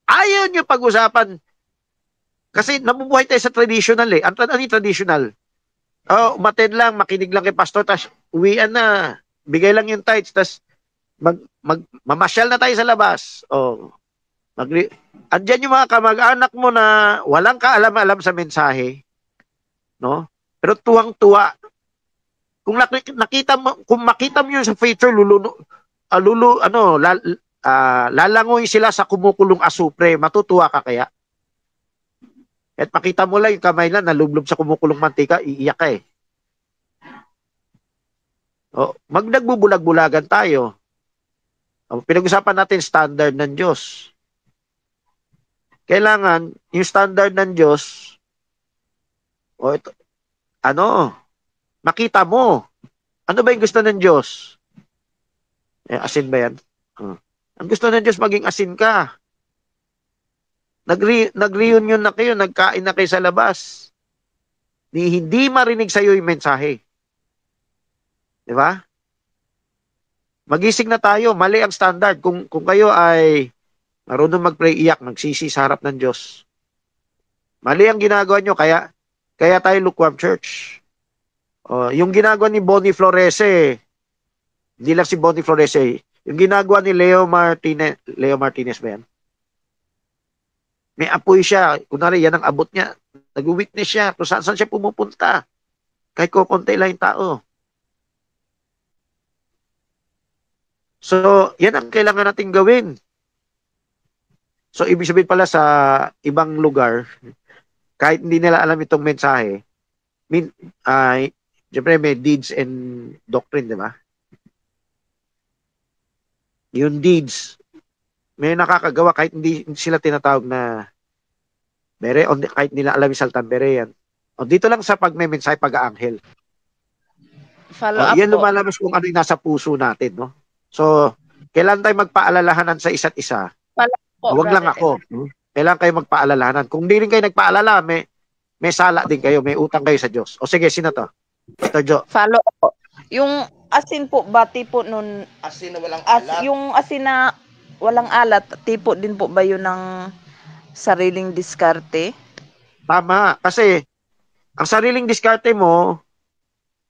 Ayaw nyo pag-usapan. Kasi nabubuhay tayo sa traditional eh. Ano yung traditional? Umaten lang, makinig lang kay pastor, tas uwian na. Bigay lang yung tithes, tas mamasyal na tayo sa labas. Andyan yung mga kamag-anak mo na walang kaalam-alam sa mensahe. No? Pero tuwang-tuwa. Kung makita mo yun sa feature, lalangoy sila sa kumukulong asupre. Matutuwa ka kaya? At makita mo lang yung kamay lang nalublob sa kumukulong mantika, iiyak ka eh. Nagbubulag-bulagan tayo. Pinag-usapan natin standard ng Diyos. Kailangan yung standard ng Diyos makita mo. Ano ba yung gusto ng Diyos? Asin ba yan? Ang gusto ng Diyos, maging asin ka. Nag-reunion na kayo, nagkain na kayo sa labas. Hindi marinig sa'yo yung mensahe. Di ba? Magising na tayo, mali ang standard. Kung kayo ay marunong mag-pray, iyak, magsisi sa harap ng Diyos. Mali ang ginagawa nyo, kaya tayo lukewarm church. Yung ginagawa ni Bonnie Florese, hindi lang si Bonnie Florese, yung ginagawa ni Leo Martinez ba yan? May apoy siya. Kunwari, yan ang abot niya. Nag-witness siya. Kung saan siya pumupunta. Kahit kukunti lang yung tao. So, yan ang kailangan natin gawin. So, ibig sabihin pala sa ibang lugar, kahit hindi nila alam itong mensahe, siyempre may deeds and doctrine, di ba? Yung deeds, may nakakagawa kahit hindi sila tinatawag na bere, o kahit nila alam yung saltang bere yan. Dito lang sa pagme-mensahe, pag-aanghel. Yan lumalabas kung ano yung nasa puso natin, no? So, kailan tayo magpaalalahanan sa isa't isa? Huwag lang ako. Kailan kayo magpaalalahanan? Kung di rin kayo nagpaalala, may sala din kayo, may utang kayo sa Diyos. O sige, sino to? Ito, Jo. Follow po. Yung asin po, tipo nun, asin na walang alat. Yung asin na walang alat, tipo din po ba yun ng sariling diskarte? Tama. Kasi, ang sariling diskarte mo,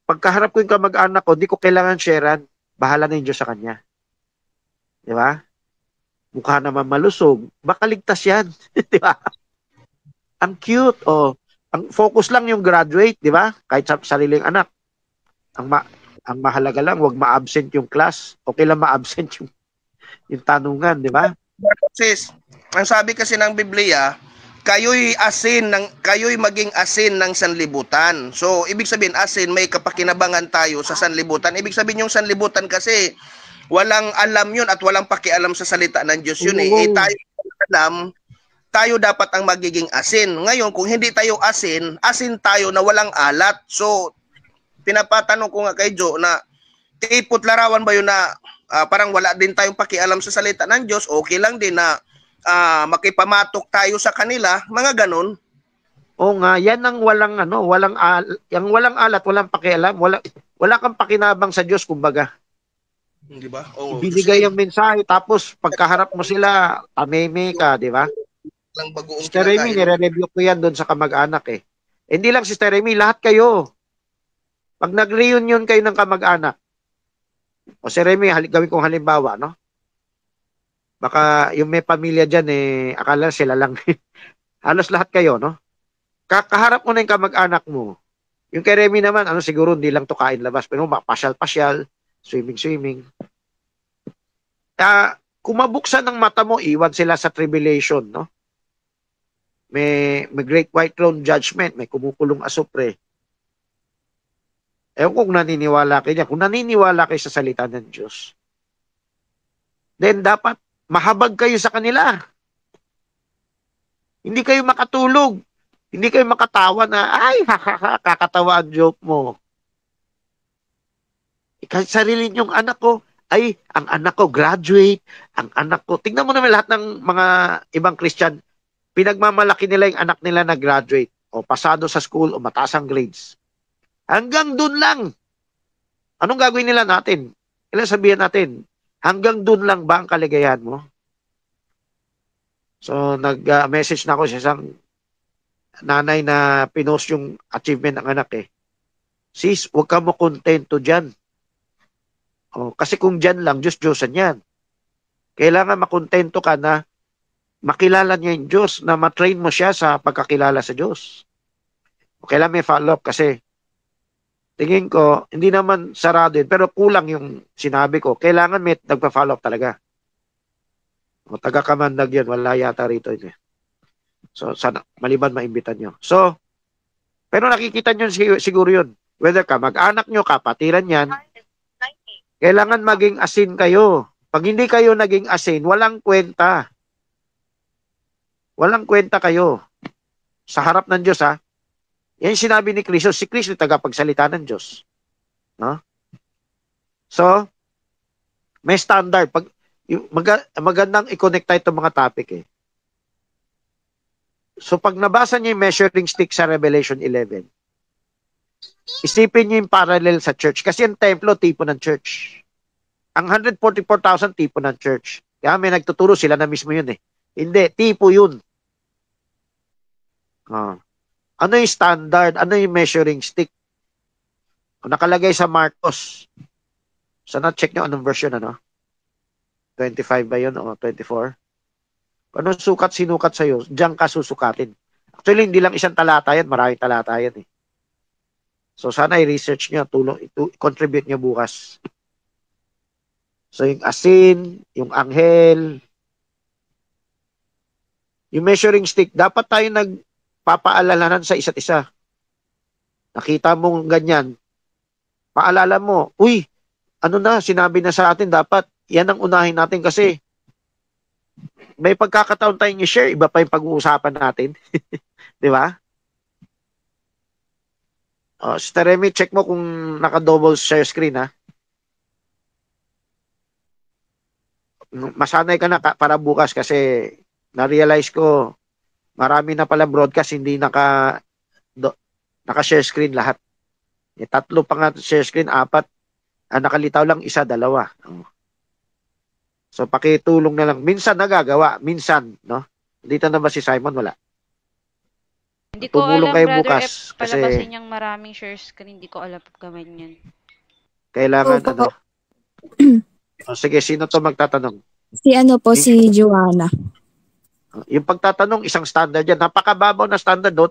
pagkaharap ko yung kamag-anak ko, di ko kailangan sharean. Bahala na yung Diyos sa kanya. Di ba? Mukha naman malusog. Baka ligtas yan. Di ba? Ang cute. Ang focus lang yung graduate, di ba? Kahit sa sariling anak. Ang mahalaga lang, wag ma-absent yung class. Okay lang ma-absent yung tanungan, di ba? Sis, ang sabi kasi ng Biblia, kayo'y maging asin ng sanlibutan. So, ibig sabihin, asin, may kapakinabangan tayo sa sanlibutan. Ibig sabihin, yung sanlibutan kasi, walang alam yun at walang pakialam sa salita ng Diyos yun. Tayo alam, tayo dapat ang magiging asin. Ngayon, kung hindi tayo asin tayo na walang alat. So, pinapatanong ko nga kay Jo na, tipot larawan ba yun na parang wala din tayong pakialam sa salita ng Diyos, okay lang din na makipamatok tayo sa kanila, mga ganun. Oo nga, yan ang walang alat, walang pakialam, wala kang pakinabang sa Diyos, kumbaga. Di ba? Ibinigay yung mensahe, tapos pagkaharap mo sila, tameme ka, di ba? Sister Remy, nire-review ko yan doon sa kamag-anak eh. Hindi lang Sister Remy, lahat kayo. Pag nag-reunion kayo ng kamag-anak, o Sister Remy, gawin kong halimbawa, no? Baka yung may pamilya dyan, akala sila lang. Halos lahat kayo, no? Kakaharap mo na yung kamag-anak mo. Yung kay Remy naman, siguro hindi lang to kain labas, pero pasyal-pasyal, swimming. Kung mabuksan ng mata mo, iwan sila sa tribulation, no? May great white throne judgment, may kumukulong asupre. Ewan kung naniniwala kayo. Kung naniniwala kayo sa salita ng Diyos, then dapat mahabag kayo sa kanila. Hindi kayo makatulog. Hindi kayo makatawa na, ay, kakatawa ang joke mo. Kahit sarili niyong anak ko, ay, ang anak ko graduate, ang anak ko, tingnan mo naman lahat ng mga ibang Christian, pinagmamalaki nila yung anak nila na graduate, o pasado sa school, o mataas ang grades. Hanggang dun lang. Anong gagawin nila natin? Kailan sabihin natin, hanggang dun lang ba ang kaligayahan mo? So, nag-message na ako sa isang nanay na pinost yung achievement ng anak eh. Sis, huwag ka mo kontento dyan. Oh, kasi kung dyan lang, Diyos-Diyosan yan. Kailangan makontento ka na makilala niya yung Diyos, na matrain mo siya sa pagkakilala sa Diyos. Kailangan may follow-up kasi tingin ko, hindi naman sarado yun, pero kulang yung sinabi ko. Kailangan may nagpa-follow up talaga. O taga-kamandag yun, wala yata rito yun eh. So, sana, maliban maimbitan nyo. So, pero nakikita nyo siguro yun. Whether ka mag-anak nyo, kapatiran yan, kailangan maging asin kayo. Pag hindi kayo naging asin, walang kwenta. Walang kwenta kayo. Sa harap ng Diyos, ha? Yan sinabi ni Kristo. Si Kristo tagapagsalita ng Diyos. No? So, may standard. Pag, magandang i-connect tayo itong mga topic eh. So, pag nabasa niyo yung measuring stick sa Revelation 11, isipin niyo yung parallel sa church. Kasi yung templo, tipo ng church. Ang 144,000, tipo ng church. Kaya may nagtuturo sila na mismo yun eh. Hindi, tipo yun. Ano yung standard? Ano yung measuring stick? Nakalagay sa Marcos. Sana check nyo anong version, ano? 25 ba yun? O 24? Anong sukat, sinukat sa'yo? Diyan ka susukatin. Actually, hindi lang isang talata yan. Maraming talata yan eh. So, sana i-research nyo. Contribute nyo bukas. So, yung asin, yung anghel, yung measuring stick, dapat tayo nagpapaalalanan sa isa't isa. Nakita mong ganyan, paalala mo, uy, ano na, sinabi na sa atin, dapat, yan ang unahin natin kasi may pagkakataon tayong i-share, iba pa yung pag-uusapan natin. Di ba? Sister Remy, check mo kung naka-double share screen, ha? Masanay ka na para bukas kasi na-realize ko marami na pala broadcast hindi naka-share screen lahat. Tatlo pa nga share screen, 4. Nakalitaw lang 1, 2. So pakitulong na lang. Minsan nagagawa, minsan, no? Dito na ba si Simon? Wala. Hindi ko Tumulong alam, kayo Brother bukas F, palabasin niyang maraming share screen. Hindi ko alam gawin yan. Kailangan, ano? Sige, sino to magtatanong? Si Joanna. Yung pagtatanong, isang standard yan. Napakababaw na standard doon.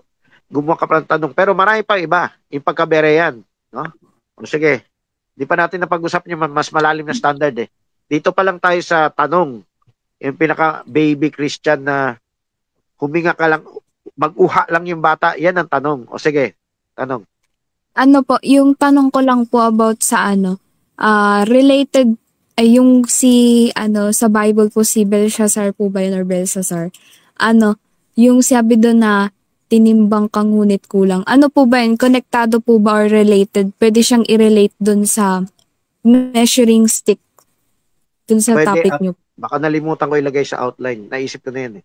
Gumawa ka pa ng tanong. Pero marami pa iba. Yung pagkabereyan. No? Sige. Di pa natin napag-usap yung mas malalim na standard eh. Dito pa lang tayo sa tanong. Yung pinaka-baby Christian na huminga ka lang, mag-uha lang yung bata. Yan ang tanong. Sige. Tanong. Yung tanong ko lang po about sa related ay yung sa Bible po si Belshazzar po ba yun or Belshazzar? Yung sabi doon na tinimbang ka ngunit kulang. Ano po ba yun? Konektado po ba or related? Pwede siyang i-relate doon sa measuring stick doon sa topic nyo. Baka nalimutan ko ilagay sa outline. Naisip ko na yan eh.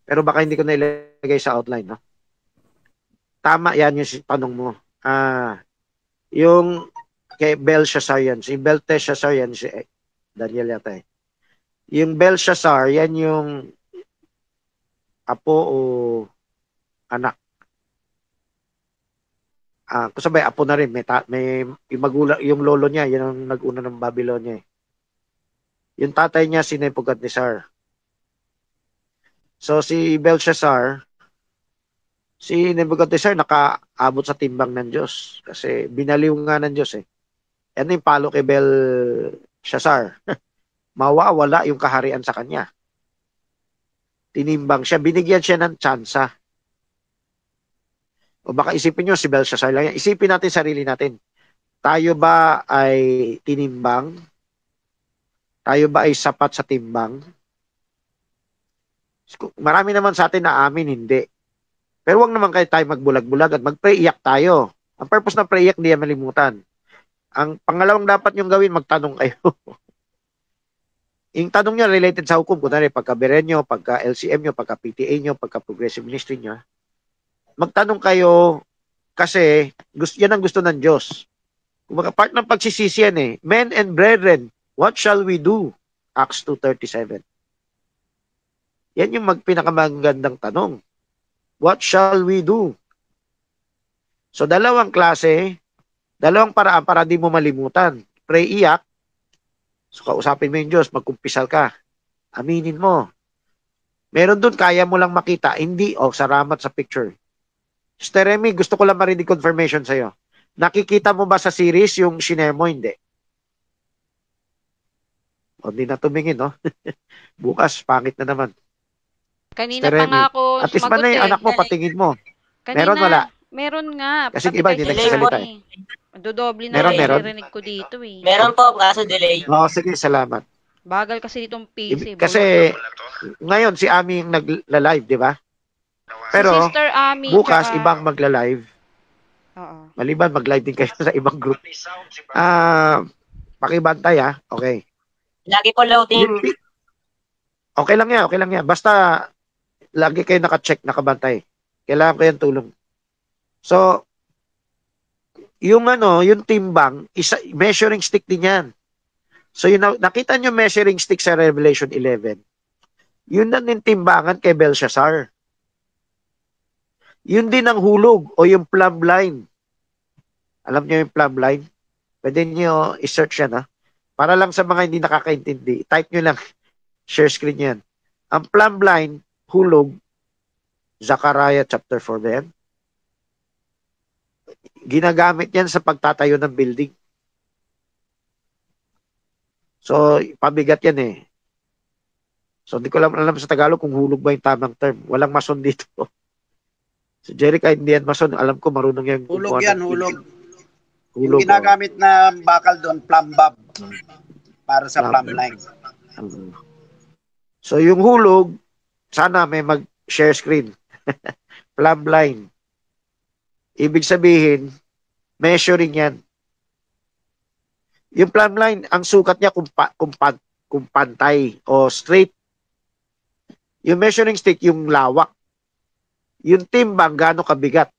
Pero baka hindi ko na ilagay sa outline. No? Tama yan yung tanong mo. Yung kay Belshazzar yan. Si Belteshazzar yan. Si Daniel yata eh. Yung Belshazzar, yan yung apo o anak. Kung sabay, apo na rin. May yung magulang, yung lolo niya, yan ang nag-una ng Babylonia eh. Yung tatay niya, si Nebuchadnezzar. So, si Belshazzar, si Nebuchadnezzar nakaabot sa timbang ng Diyos. Kasi binaliw nga ng Diyos eh. Yan yung palo kay Belshazzar. Mawawala yung kaharian sa kanya. Tinimbang siya. Binigyan siya ng tsansa. O baka isipin nyo si Belshazzar lang yan. Isipin natin sarili natin. Tayo ba ay tinimbang? Tayo ba ay sapat sa timbang? Marami naman sa atin na amin, hindi. Pero wag naman kayo tayo magbulag-bulag at mag-pray-iyak tayo. Ang purpose ng pray-iyak, hindi yan malimutan. Ang pangalawang dapat nyong gawin, magtanong kayo. Yung tanong nyo related sa hukom, kunwari pagka Beren nyo, pagka LCM nyo, pagka PTA nyo, pagka Progressive Ministry nyo, magtanong kayo kasi yan ang gusto ng Diyos. Kung part ng pagsisisi yan eh. Men and brethren, what shall we do? Acts 2:37. Yan yung pinakamagandang tanong. What shall we do? So, dalawang klase, dalawang paraan para di mo malimutan. Pray, iyak. So, kausapin mo yung Diyos, magkumpisal ka. Aminin mo. Meron dun, kaya mo lang makita. Hindi, salamat sa picture. Sister Remy, gusto ko lang marinig confirmation sa'yo. Nakikita mo ba sa series yung shinare mo? Hindi. Hindi na tumingin, no? Bukas, pangit na naman. Kanina pa nga ako at least man na yung anak mo, patingin mo. Kanina, meron, wala? Meron nga. Kasi iba, hindi nagsasalita eh. Dodoble na naririnig ko dito eh. Meron po, kaso delay. Sige, salamat. Bagal kasi ditong PC. Kasi, ngayon, si Ami yung nagla-live, di ba? Pero, si Sister Ami, bukas, ibang magla-live. Oo. Maliban, mag-live din kayo sa ibang group. Pakibantay, okay. Lagi po loading. Okay lang yan. Basta, lagi kayo naka-check, nakabantay. Kailangan ko yan tulong. So, yung timbang, measuring stick din yan. So, nakita nyo measuring stick sa Revelation 11. Yun na din timbangan kay Belshazzar. Yun din ang hulog o yung plumb line. Alam nyo yung plumb line? Pwede nyo i-search yan, Para lang sa mga hindi nakakaintindi. Type nyo lang. Share screen yan. Ang plumb line, hulog, Zechariah chapter 4 ba yan? Ginagamit yan sa pagtatayo ng building. So, pabigat yan eh. So, hindi ko alam sa Tagalog kung hulog ba yung tamang term. Walang mason dito. So, Jerry, kahit hindi yan mason, alam ko marunong yan. Hulog yan, hulog. Yung ginagamit na bakal doon, plumb bob. Para sa plumb line. So, yung hulog, sana may mag-share screen. Plumb line. Ibig sabihin, measuring yan. Yung plumb line, ang sukat niya kung pantay o straight. Yung measuring stick, yung lawak. Yung timbang, gaano kabigat.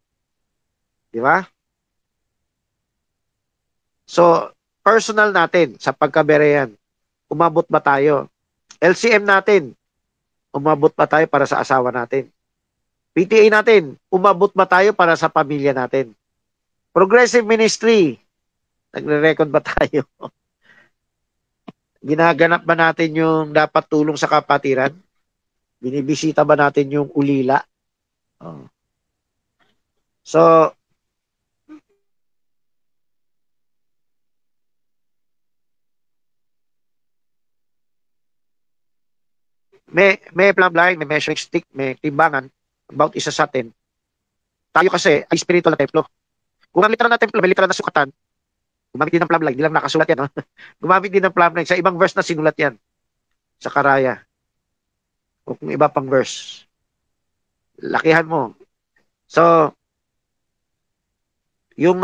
Di ba? So, personal natin, sa pagkabereyan, umabot ba tayo? LCM natin, umabot ba tayo para sa asawa natin? PTA natin, umabot ba tayo para sa pamilya natin? Progressive Ministry, nagre-record ba tayo? Ginaganap ba natin yung dapat tulong sa kapatiran? Binibisita ba natin yung ulila? So, may plumb line, may measuring stick, may timbangan about isa sa atin. Tayo kasi ay spiritual na templo. Kung ang literal na templo, may literal na sukatan, gumamit din ng plumb line, di lang nakasulat yan. Gumamit din ng plumb line. Sa ibang verse na sinulat yan. Sa Karaya. O kung iba pang verse. Lakihan mo. So, yung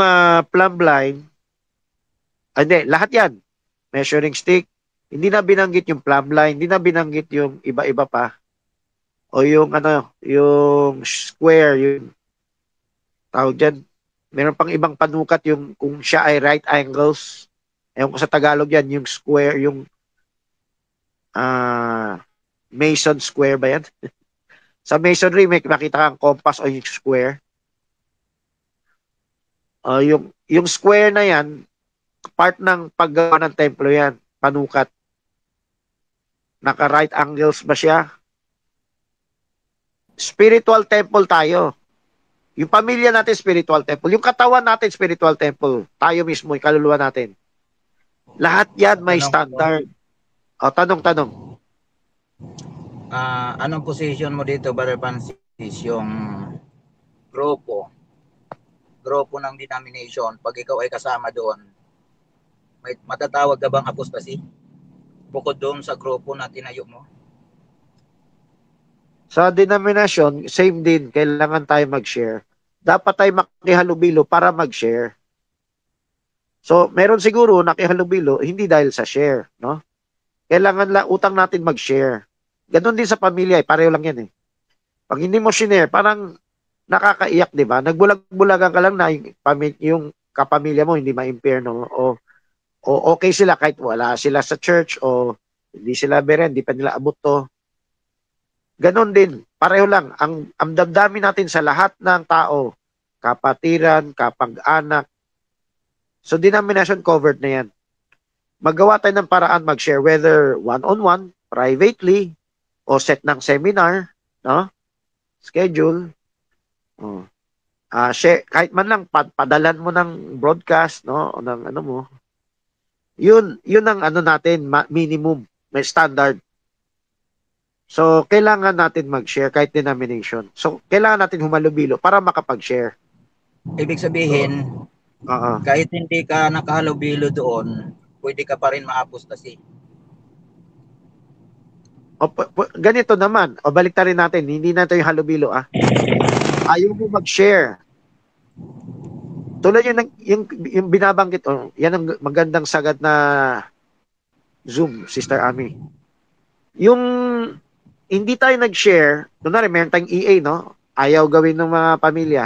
plumb line, hindi, lahat yan. Measuring stick, hindi na binanggit yung plumb line, hindi na binanggit yung iba-iba pa. O yung yung square, yung tawag dyan. Meron pang ibang panukat yung kung siya ay right angles. Ewan ko sa Tagalog yan, yung square, yung Mason square ba yan? Sa masonry, may makita kang compass o yung square. Yung square na yan, part ng paggawa ng templo yan, panukat. Naka-right angles ba siya? Spiritual temple tayo. Yung pamilya natin, spiritual temple. Yung katawan natin, spiritual temple. Tayo mismo, yung kaluluwa natin. Lahat yan may standard. O, tanong. Anong position mo dito, Brother Francis? Yung grupo ng denomination, pag ikaw ay kasama doon, May matatawag ka bang apostasy? Bukod doon sa grupo na tinayo mo? Sa denomination, same din, kailangan tayo mag-share. Dapat tayo makihalubilo para mag-share. So, meron siguro nakihalubilo, hindi dahil sa share, no? Kailangan lang utang natin mag-share. Ganon din sa pamilya, pareho lang yan eh. Pag hindi mo share, parang nakakaiyak, di ba? Nagbulag-bulagan ka lang na yung kapamilya mo hindi ma-impierno o okay sila kahit wala sila sa church o hindi sila beren, hindi pa nila abot to. Ganon din, pareho lang. Ang damdamin natin sa lahat ng tao, kapatiran, kapag-anak. So, denomination covered na yan. Magawa tayo ng paraan mag-share, whether one-on-one, privately, o set ng seminar, no? Schedule. Share, kahit man lang, padalan mo ng broadcast, no? O ng ano mo. Yun ang ano natin, minimum, may standard. So, kailangan natin mag-share kahit denomination. So, kailangan natin humalubilo para makapag-share. Ibig sabihin, kahit hindi ka nakahalubilo doon, pwede ka pa rin ma-apostasy. Ganito naman. O baliktarin natin. Hindi natin yung halubilo. Ayaw mo mag-share. Tulad yung binabanggit. Yan ang magandang sagad na Zoom, Sister Ami. Yung hindi tayo nag-share, kunwari meron tayong EA, no? Ayaw gawin ng mga pamilya.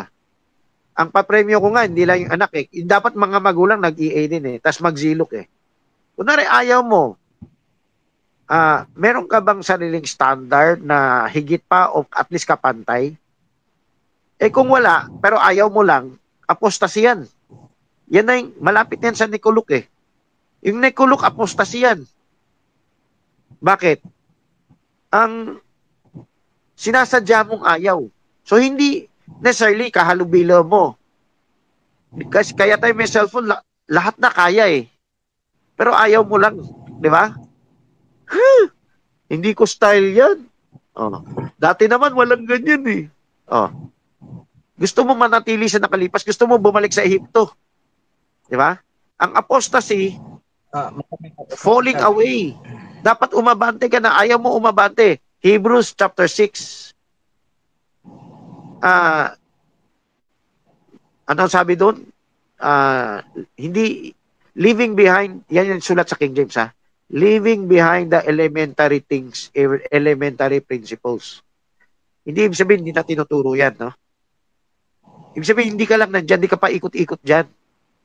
Ang papremyo ko nga, hindi lang yung anak eh. Dapat mga magulang nag-EA din eh. Tapos magzilok eh. Kunwari ayaw mo, meron ka bang sariling standard na higit pa o at least kapantay? Eh kung wala, pero ayaw mo lang, apostasy yan. Yan na yung, malapit yan sa Nicoluk eh. Yung Nicoluk, apostasy yan. Bakit? Ang sinasadya mong ayaw. So hindi necessarily kahalubilo mo. Kasi kaya tayo may cellphone, lahat na kaya eh. Pero ayaw mo lang, di ba? Hindi ko style yan. Dati naman walang ganyan eh. Gusto mo manatili sa nakalipas, gusto mo bumalik sa Ehipto. Di ba? Ang apostasy, falling away. Dapat umabante ka na, ayaw mo umabante. Hebrews chapter 6. Ano sabi doon? Hindi, leaving behind, yan yung sulat sa King James ha. Leaving behind the elementary things, elementary principles. Hindi ibig sabihin, hindi na tinuturo yan, no? Ibig sabihin, hindi ka lang nandyan, hindi ka pa ikot-ikot dyan.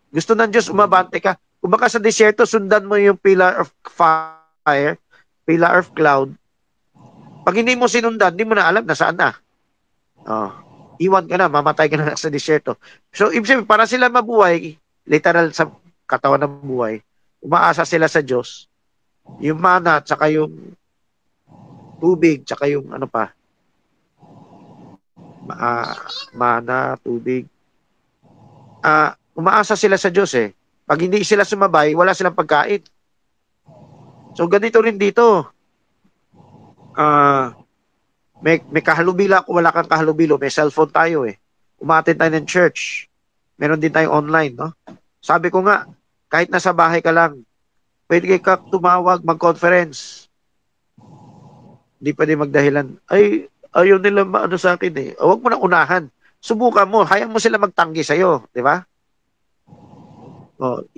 Gusto ng Diyos, umabante ka. Kung baka sa desierto, sundan mo yung pillar of fire, pillar of cloud. Pag hindi mo sinundan, hindi mo na alam na saan na. Iwan ka na, mamatay ka na sa desierto. So, ibig sabihin, para sila mabuhay, literal sa katawan ng buhay, umaasa sila sa Diyos. Yung mana, tsaka yung tubig, tsaka yung ano pa, mana, tubig. Umaasa sila sa Diyos eh. Pag hindi sila sumabay, wala silang pagkain. So, ganito rin dito. May kahalubila kung wala kang kahalubilo. May cellphone tayo eh. Umattend tayo ng church. Meron din tayo online, no? Sabi ko nga, kahit nasa bahay ka lang, pwede ka tumawag, mag-conference. Hindi pwede magdahilan. Ay, ayaw nila maano sa akin eh. Huwag mo na unahan. Subukan mo. Hayaan mo sila magtanggi sa'yo. Di ba?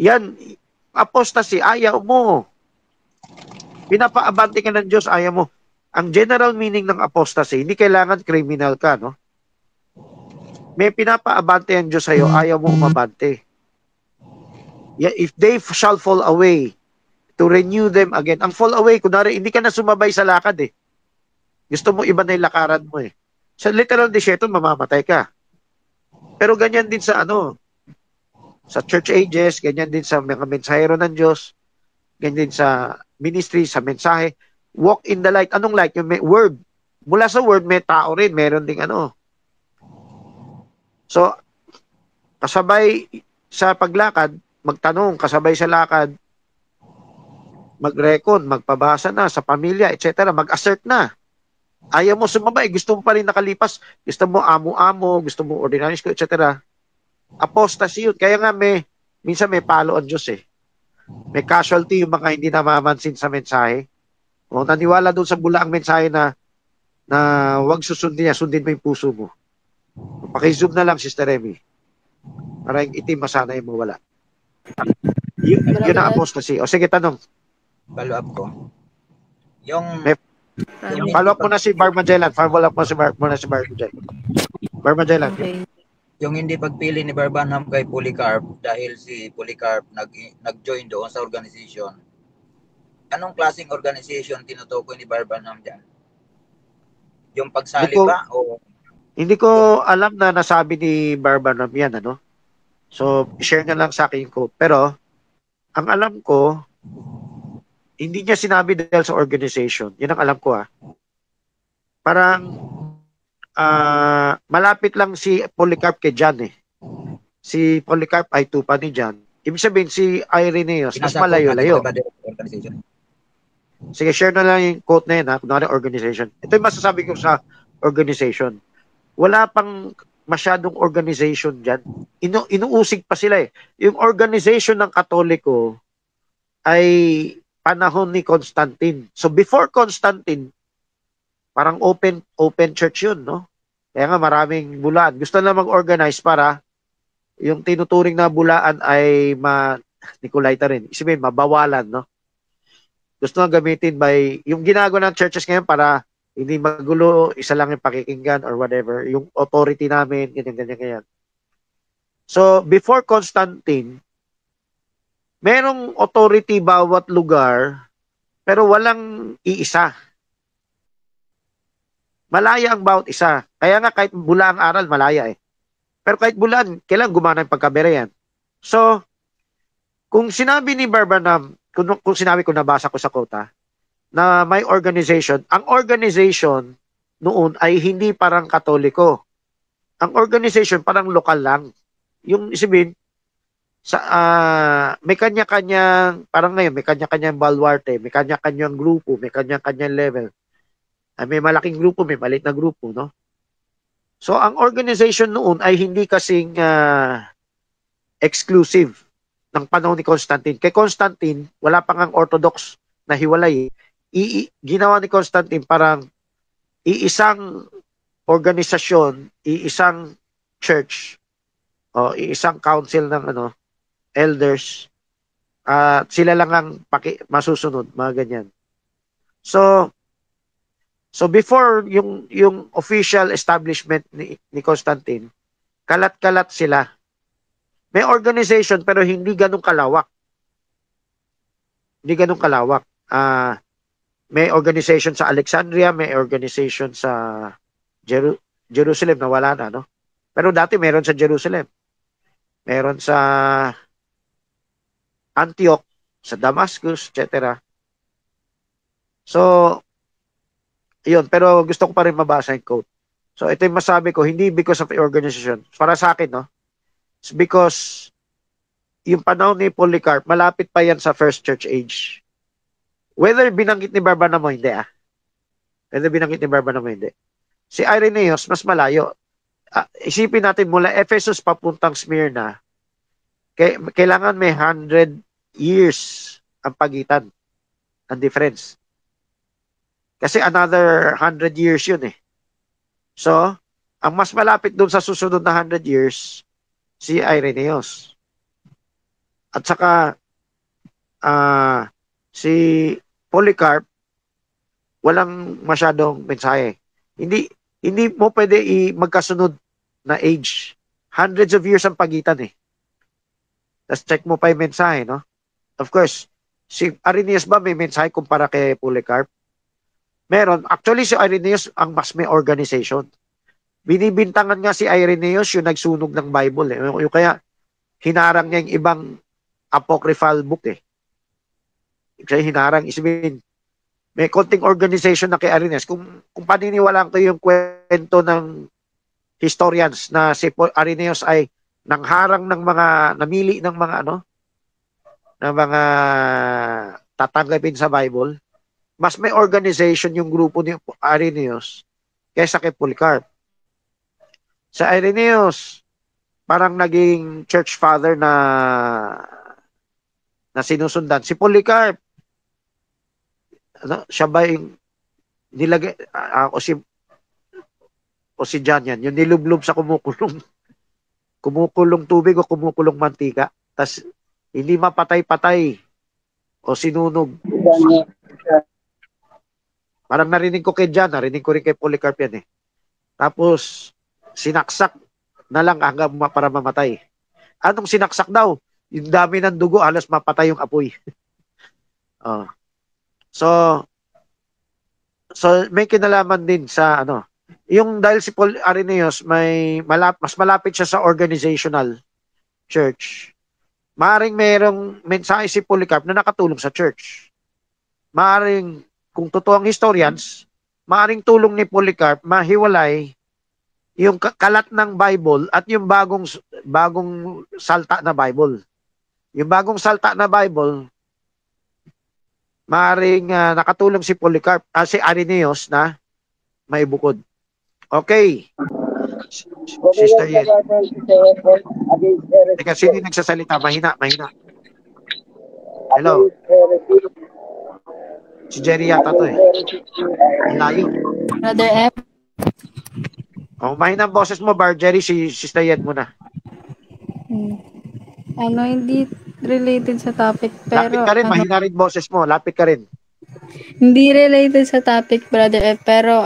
Yan. Apostasy. Ayaw mo. Pinapaabante ka ng Diyos. Ayaw mo. Ang general meaning ng apostasy, hindi kailangan criminal ka, no? May pinapaabante ang Diyos sa'yo, ayaw mo umabante. If they shall fall away, to renew them again. Ang fall away, kunwari, hindi ka na sumabay sa lakad eh. Gusto mo iba na yung lakaran mo eh. Sa literal desierto, mamamatay ka. Pero ganyan din sa ano, sa church ages, ganyan din sa mga mensahero ng Diyos, ganyan din sa ministry, sa mensahe. Walk in the light. Anong light? Yung may word. Mula sa word, may tao rin. Meron ding ano. So, kasabay sa paglakad, magtanong, kasabay sa lakad, mag-recon, magpabasa na sa pamilya, etc. Mag-assert na. Ayaw mo sumabay. Gusto mo pa rin nakalipas. Gusto mo amo-amo, gusto mo ordinary school, etc. Apostasy yun. Kaya nga minsan may palo ang Diyos eh. May casualty yung mga hindi namamansin sa mensahe. O naniwala doon sa bulaang mensahe na wag susundin niya, sundin mo yung puso mo. Paki-zoom na lang, Sister Remy. Para yung itim masana yung mawala. Yun ang apostasy. O sige, tanong. Follow up ko. Yung follow up mo na si Bar Magellan. Follow up mo si Bar Magellan. Bar Magellan. Okay. Yung hindi pagpili ni Barbanham kay Polycarp dahil si Polycarp nag-join doon sa organization. Anong klaseng organization tinutukoy ni Barbanham diyan? Yung pagsali ba o hindi ko alam na nasabi ni Barbanham yan, ano? So, share na lang sa akin ko. Pero, ang alam ko, hindi niya sinabi dahil sa organization. Yan ang alam ko, Parang, malapit lang si Polycarp kay John, eh. Si Polycarp ay tupa ni John. Ibig sabihin, si Irenaeus, mas malayo-layo. Sige, share na lang yung quote na yun, kunwari organization. Ito yung masasabi ko sa organization. Wala pang masyadong organization dyan. Inuusig pa sila, eh. Yung organization ng Katoliko ay panahon ni Constantine. So before Constantine, parang open church yun, no? Kaya nga maraming bulaan. Gusto na mag-organize para yung tinuturing na bulaan ay Nicolaita rin. Isipin, mabawalan, no? Gusto na gamitin by yung ginagawa ng churches ngayon para hindi magulo, isa lang yung pakikinggan or whatever, yung authority namin, ganyan. So, before Constantine, merong authority bawat lugar, pero walang iisa. Malaya ang bawat isa. Kaya nga kahit bula ang aral, malaya eh. Pero kahit bulaan, kailangan gumana yung pagkabereyan. So, kung sinabi ni Barbanham, kung sinabi ko, nabasa ko sa quote, na may organization, ang organization noon ay hindi parang Katoliko. Ang organization parang lokal lang. Yung isipin, may kanya-kanyang, parang ngayon, may kanya-kanyang baluarte, may kanya-kanyang grupo, may kanya-kanyang level. May malaking grupo, may maliit na grupo, no? So, ang organization noon ay hindi kasing exclusive ng panahon ni Constantine. Kay Constantine, wala pang ang Orthodox na hiwalay. Ginawa ni Constantine parang iisang organisasyon, iisang church, o iisang council ng elders, sila lang ang masusunod, mga ganyan. So before yung official establishment ni Constantine, kalat-kalat sila. May organization pero hindi ganun kalawak. Hindi ganun kalawak. May organization sa Alexandria, may organization sa Jerusalem na wala na, no? Pero dati meron sa Jerusalem. Meron sa Antioch, sa Damascus, etc. So, yun. Pero gusto ko pa rin mabasa yung quote. So, ito yung masabi ko, hindi because of the organization. Para sa akin, no? It's because yung panahon ni Polycarp, malapit pa yan sa first church age. Whether binanggit ni Barbanham mo, hindi Whether binanggit ni Barbanham mo, hindi. Si Irenaeus, mas malayo. Isipin natin mula Ephesus papuntang Smyrna, kailangan may 100 years ang pagitan, ang difference. Kasi another 100 years yun eh. So, ang mas malapit doon sa susunod na 100 years, si Irenaeus. At saka, si Polycarp, walang masyadong mensahe. Hindi mo pwede magkasunod na age. Hundreds of years ang pagitan eh. Tapos check mo pa yung mensahe, no? Of course, si Irenaeus ba may mensahe kumpara kay Polycarp? Meron. Actually, si Irenaeus ang mas may organization. Binibintangan nga si Irenaeus yung nagsunog ng Bible eh. Yung kaya hinarang niya yung ibang apocryphal book eh. Kaya hinarang, isipin, may konting organization na kay Irenaeus. Kung paniniwalaan ko yung kwento ng historians na si Irenaeus ay nangharang ng mga, namili ng mga ng mga tatanggapin sa Bible, mas may organization yung grupo ni Irenaeus kaysa kay Polycarp. Sa Irenaeus, parang naging church father na na sinusundan. Si Polycarp, ano, siya ba yung nilagay, o si John yan, yung nilublob sa kumukulong tubig o kumukulong mantika, tas hindi mapatay-patay o sinunog. Parang narinig ko kay John, narinig ko rin kay Polycarp yan eh. Tapos, sinaksak na lang hanggang para mamatay. Anong sinaksak daw? Yung dami ng dugo, halos mapatay yung apoy. So may kinalaman din sa ano, yung dahil si Paul Irenaeus mas malapit siya sa organizational church. Maaring merong mensahe si Polycarp na nakatulong sa church. Maaring, kung totoo ang historians, maaring tulong ni Polycarp mahiwalay yung kalat ng Bible at yung bagong salta na Bible. Yung bagong salta na Bible, maaring nakatulong si Polycarp, si Irenaeus na maibukod. Okay. Sister Yen. Teka, sino nagsasalita? Mahina. Hello. Si Jerry yata to eh. Ang layo. Brother F. Mahina ang boses mo, Bar Jerry. Si Sister Yen muna. Hindi related sa topic, pero... Lapit ka rin, mahina rin boses mo. Lapit ka rin. Hindi related sa topic, Brother F, pero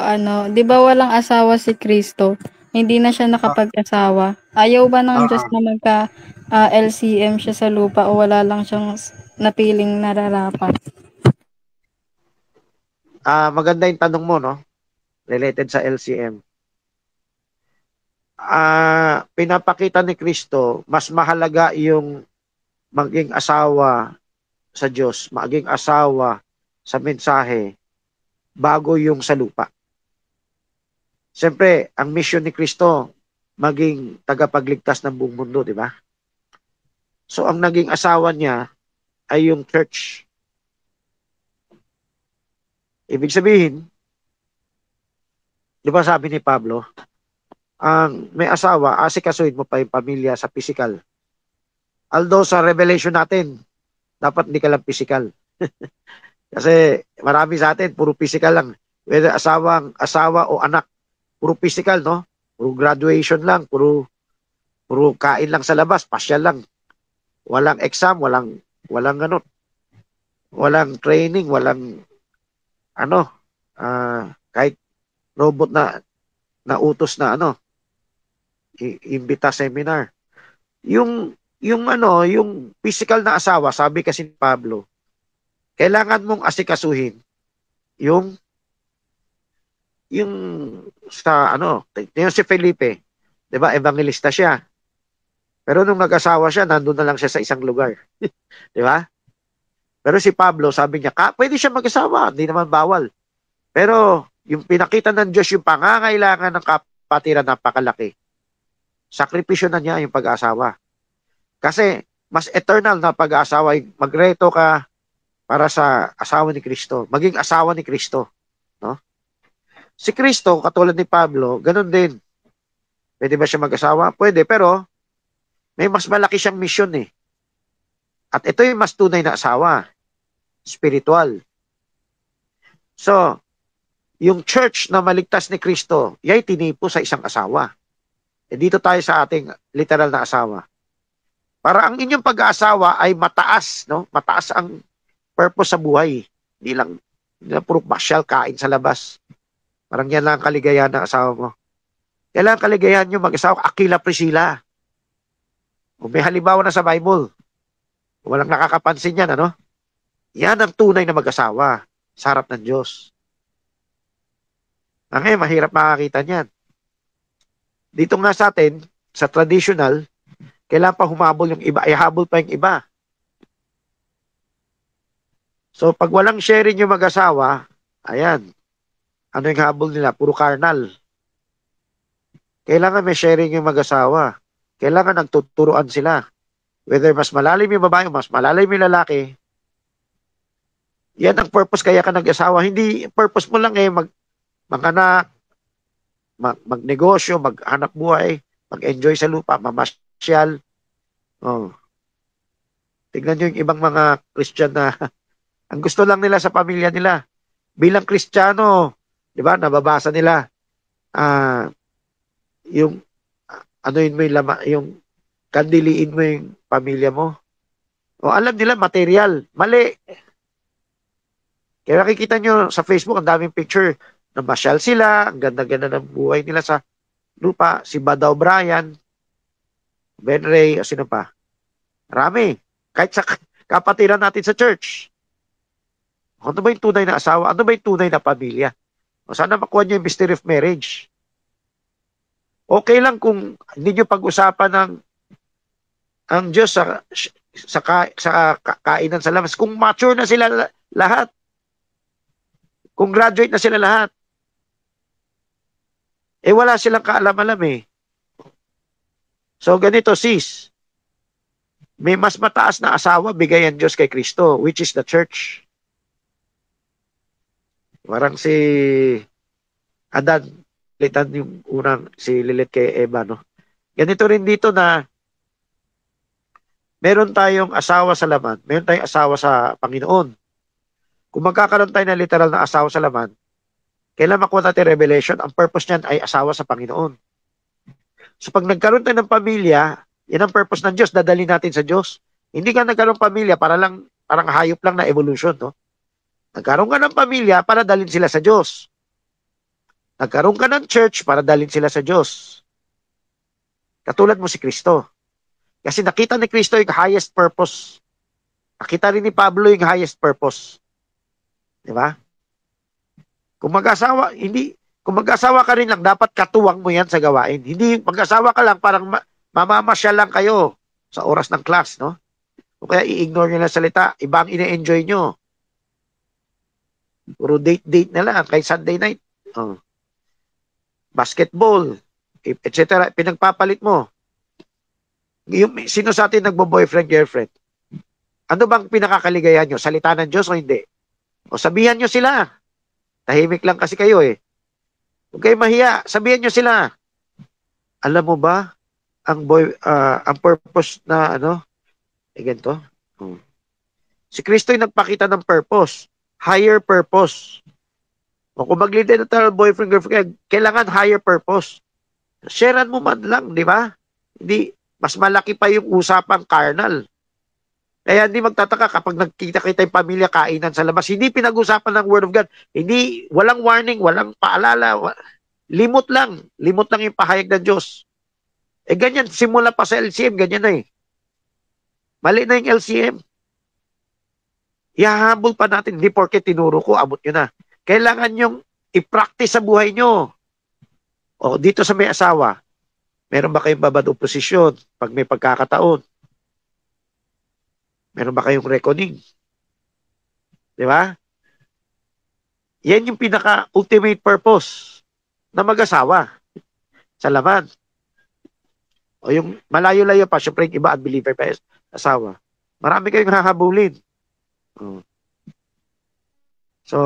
di ba walang asawa si Kristo? Hindi na siya nakapag-asawa. Ayaw ba ng Diyos na LCM siya sa lupa o wala lang siyang napiling nararapat? Maganda yung tanong mo, no? Related sa LCM. Pinapakita ni Kristo, mas mahalaga yung maging asawa sa Diyos, maging asawa sa mensahe bago yung sa lupa. Siyempre, ang mission ni Kristo, maging tagapagligtas ng buong mundo, di ba? So, ang naging asawa niya ay yung church. Ibig sabihin, di ba sabi ni Pablo, ang may asawa, asikasuhin mo pa yung pamilya sa physical. Although sa revelation natin, dapat hindi ka lang physical. Kasi marami sa atin, puro physical lang. Whether asawa o anak, puro physical, no? Puro graduation lang, puro kain lang sa labas, pasyal lang. Walang exam, walang training, walang kahit robot na utos na imbita seminar. Yung physical na asawa, sabi kasi ni Pablo, kailangan mong asikasuhin yung sa yung si Felipe, 'di ba? Evangelista siya. Pero nung nag-asawa siya, nandun na lang siya sa isang lugar. 'Di ba? Pero si Pablo, sabi niya, pwede siya mag-asawa, hindi naman bawal. Pero yung pinakita ng Diyos yung pangangailangan ng kapatiran napakalaki. Sakripisyo na niya yung pag-asawa. Kasi mas eternal na pag-asawa, magreto ka para sa asawa ni Kristo, maging asawa ni Kristo, no? Si Kristo, katulad ni Pablo, ganun din. Pwede ba siya mag-asawa? Pwede, pero may mas malaki siyang misyon eh. At ito yung mas tunay na asawa, spiritual. So, yung church na maligtas ni Kristo, yay tinipo sa isang asawa. Dito tayo sa ating literal na asawa. Para ang inyong pag-aasawa ay mataas, no? Mataas ang purpose sa buhay. Hindi lang puro pasyal, kain sa labas. Parang yan lang ang kaligayahan ng asawa mo. Kailangan kaligayahan nyo mag-asawa, Aquila Priscilla. Kung may halimbawa na sa Bible, walang nakakapansin yan, Yan ang tunay na mag-asawa sa harap ng Diyos. Ngayon, mahirap makakita niyan. Dito nga sa atin, sa traditional, kailangan pa humabol yung iba, ay habol pa yung iba. So, pag walang sharing yung mag-asawa, ayan, ano yung habol nila? Puro carnal. Kailangan may sharing yung mag-asawa. Kailangan nagtuturuan sila. Whether mas malalim yung babae, mas malalim yung lalaki, yan ang purpose kaya ka nag-asawa. Hindi, purpose mo lang mag-anak, magnegosyo, maghanap buhay, mag-enjoy sa lupa, mamasyal. Oh. Tignan nyo yung ibang mga Christian na ang gusto lang nila sa pamilya nila. Bilang Kristiyano, di ba, nababasa nila, yung, anuin mo yung yung kandiliin mo yung pamilya mo. O alam nila, material. Mali. Kaya nakikita nyo sa Facebook, ang daming picture na masyal sila, ang ganda-ganda ng buhay nila sa lupa. Si Badaw Brian, Ben Ray, o sino pa? Marami. Kahit sa kapatiran natin sa church. Ano ba yung tunay na asawa? Ano ba yung tunay na pamilya? O sana makuha nyo yung mystery of marriage. Okay lang kung hindi nyo pag-usapan ng ang Diyos sa kainan sa labas. Kung mature na sila lahat. Kung graduate na sila lahat. Eh wala silang kaalam-alam eh. So ganito sis. May mas mataas na asawa bigay ang Diyos kay Kristo, which is the church. Parang si Adan, litan yung unang si Lilith kay Eva, no? Ganito rin dito na meron tayong asawa sa laman, meron tayong asawa sa Panginoon. Kung magkakaroon tayo ng literal na asawa sa laman, kailan makuha natin revelation, ang purpose niyan ay asawa sa Panginoon. So pag nagkaroon tayo ng pamilya, yan ang purpose ng Diyos, dadali natin sa Diyos. Hindi ka nagkaroon ng pamilya para lang, parang hayop lang na evolution, no? Nagkaroon ka ng pamilya para dalhin sila sa Diyos. Nagkaroon ka ng church para dalhin sila sa Diyos. Katulad mo si Kristo. Kasi nakita ni Kristo yung highest purpose. Nakita rin ni Pablo yung highest purpose. Di ba? Kung mag-asawa, kung mag-asawa ka rin lang, dapat katuwang mo yan sa gawain. Hindi mag-asawa ka lang, parang mamamasyal lang kayo sa oras ng class, no? O kaya i-ignore nyo na salita, iba ang ine-enjoy nyo. Puro date na lang, kay Sunday night. Oh. Basketball, etc. Pinagpapalit mo. Sino sa atin nagbo-boyfriend, girlfriend? Ano bang pinakakaligayahan nyo? Salita ng Diyos o hindi? O sabihan nyo sila. Tahimik lang kasi kayo eh. Huwag kayo mahiya. Sabihan nyo sila. Alam mo ba, ang purpose na ganito? Si Kristo yung nagpakita ng purpose. Higher purpose. O kung mag-lead na boyfriend, girlfriend, kailangan higher purpose. Sharean mo man lang, di ba? Hindi, mas malaki pa yung usapang carnal. Kaya hindi magtataka kapag nagkita-kita yung pamilya kainan sa labas, hindi pinag-usapan ng Word of God. Hindi, walang warning, walang paalala. Limot lang yung pahayag ng Diyos. Eh ganyan, simula pa sa LCM, ganyan na eh. Mali na yung LCM. Ihahabol pa natin, hindi porke tinuro ko, abot nyo na. Kailangan yung i-practice sa buhay nyo. O dito sa may asawa, meron ba kayong babad oposisyon pag may pagkakataon? Meron ba kayong reckoning? Di ba? Yan yung pinaka-ultimate purpose na mag-asawa sa laman. O yung malayo-layo pa, syempre yung iba unbeliever pa asawa. Marami kayong hahabulin. So,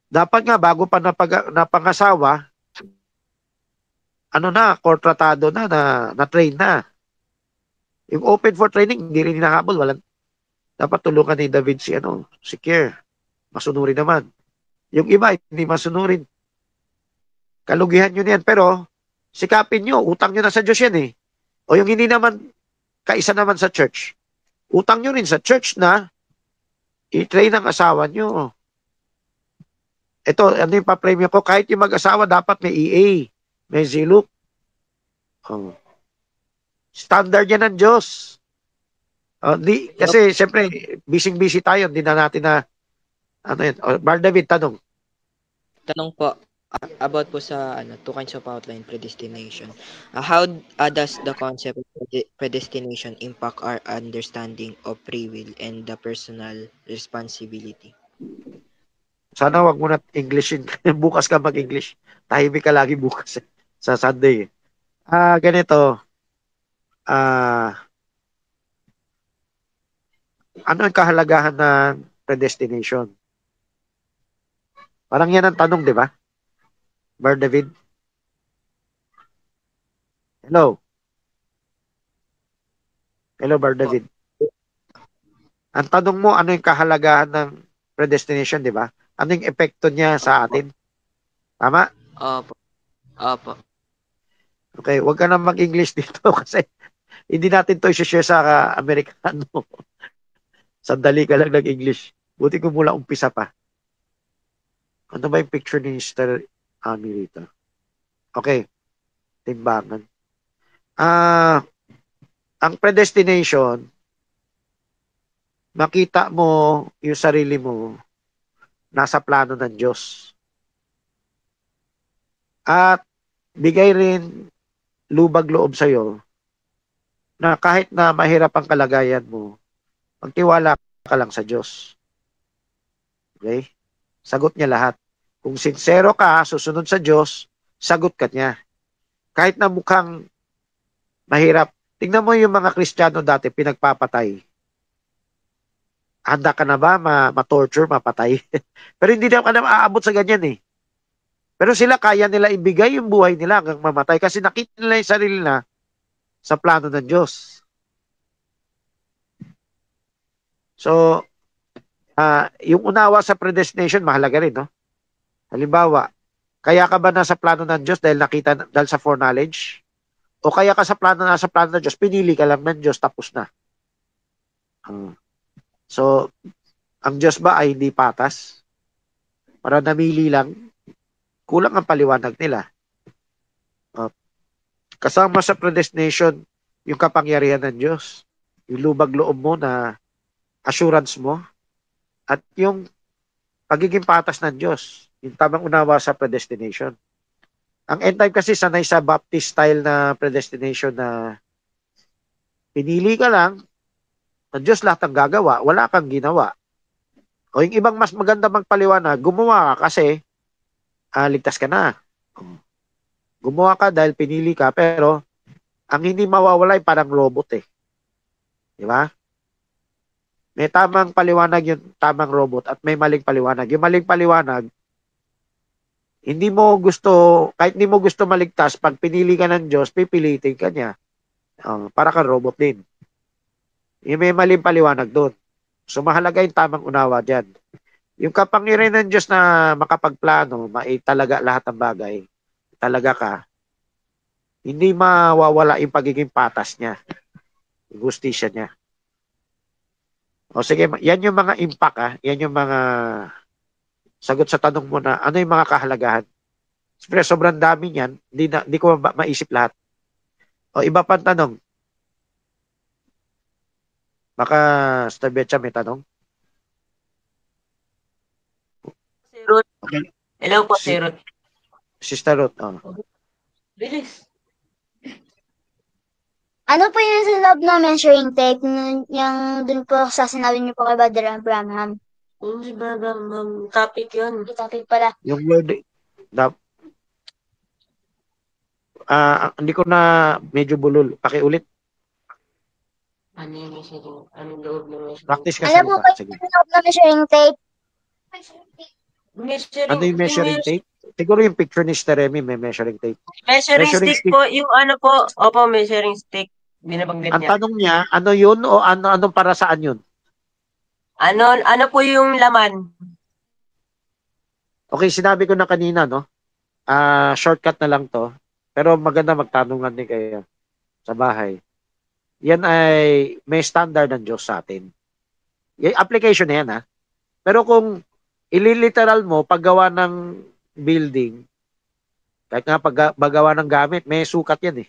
dapat nga bago pa napangasawa, kontratado na train na. Yung open for training, hindi rin hinahabol. Dapat tulungan ni David si Kier. Masunurin naman. Yung iba, hindi masunurin. Kalugihan nyo niyan. Pero, sikapin nyo, utang nyo na sa Diyos yan eh. O yung hindi naman, kaisa naman sa church. Utang nyo rin sa church na i-train ang asawa nyo. Ito, yung pa-premium ko, kahit yung mag-asawa, dapat may EA, may ZLOOK. Standard yan ng Diyos. Kasi, siyempre, busy tayo, hindi na natin na, Bar David, tanong. Tanong po, about po sa two kinds of outline predestination. How does the concept of predestination impact our understanding of free will and the personal responsibility? Sana wag mo na Englishin. Bukas ka mag-English. Tahimik ka lagi bukas sa Sunday. Ganito. Ano ang kahalagahan ng predestination? Parang yan ang tanong, di ba? Bar David? Hello? Hello, Bar David. Ang tanong mo, ano yung kahalagahan ng predestination, di ba? Ano yung epekto niya sa atin? Tama? Opo. Opo. Okay, huwag ka na mag-English dito kasi hindi natin to i-share sa Amerikano. Sandali ka lang nag-English. Buti ko mula umpisa pa. Ano ba yung picture ni Mr. Ami rito? Okay. Timbangan. Ang predestination, makita mo yung sarili mo nasa plano ng Diyos. At bigay rin lubag loob sa'yo na kahit na mahirap ang kalagayan mo, magtiwala ka lang sa Diyos. Okay? Sagot niya lahat. Kung sincero ka, susunod sa Diyos, sagot ka niya. Kahit na mukhang mahirap. Tingnan mo yung mga Kristiyano dati, pinagpapatay. Handa ka na ba ma-torture, mapatay? Pero hindi na ka na maaabot sa ganyan eh. Pero sila kaya nila ibigay yung buhay nila hanggang mamatay kasi nakita nila yung sarili na sa plano ng Diyos. So, yung unawa sa predestination, mahalaga rin, no? Halimbawa, kaya ka ba nasa plano ng Diyos dahil dahil sa foreknowledge? O kaya ka nasa plano ng Diyos, pinili ka lang ng Diyos, tapos na. So, ang Diyos ba ay hindi patas? Para namili lang, kulang ang paliwanag nila. Kasama sa predestination, yung kapangyarihan ng Diyos, yung lubag loob mo na assurance mo, at yung pagiging patas ng Diyos, yung tamang unawa sa predestination. Ang end time kasi sanay sa Baptist style na predestination na pinili ka lang, ang Diyos lahat ang gagawa, wala kang ginawa. O yung ibang mas maganda magpaliwanag, gumawa ka kasi ligtas ka na. Gumawa ka dahil pinili ka, pero ang hindi mawawala ay parang robot eh. Di ba? May tamang paliwanag yung tamang robot at may maling paliwanag. Yung maling paliwanag, hindi mo gusto, kahit hindi mo gusto maligtas, pag pinili ka ng Diyos, pipilitin ka niya. Para kang robot din. Yung may maling paliwanag doon. So mahalaga yung tamang unawa dyan. Yung kapangyarihan ng Diyos na makapagplano, maitalaga lahat ng bagay, talaga ka, hindi mawawala yung pagiging patas niya. Yung justisya niya. O sige, yan yung mga impact yan yung mga sagot sa tanong mo na ano yung mga kahalagahan. Siyempre, sobrang dami niyan, hindi ko maisip lahat. O iba pang tanong. Baka Sir Betcha may tanong? Ruth. Okay. Hello po, Sir Ruth. Sister Ruth. Bilis. Ano po yung sa love na measuring tape? Yung dun po sa sinabi niyo po kay Brother Abraham. Hindi ba topic yun? Topic pala. Yung word, hindi ko na medyo bulol. Pakiulit. Ano yung measuring? Anong loob ng measuring? Practice ka Ano po salita. ba Sige. yung love na measuring tape? Ano yung measuring tape? Siguro yung picture ni Steremy may measuring tape. Measuring stick po, yung ano po, opo, measuring stick. Binabanggit Ang niya. tanong niya, ano yun o anong para saan yun? Ano po yung laman? Okay, sinabi ko na kanina, no? Shortcut na lang to. Pero maganda magtanungan din kayo sa bahay. Yan ay may standard ng Diyos sa atin. Yung application na yan, ha? Pero kung ililiteral mo, paggawa ng building, kahit nga paggawa ng gamit, may sukat yan eh.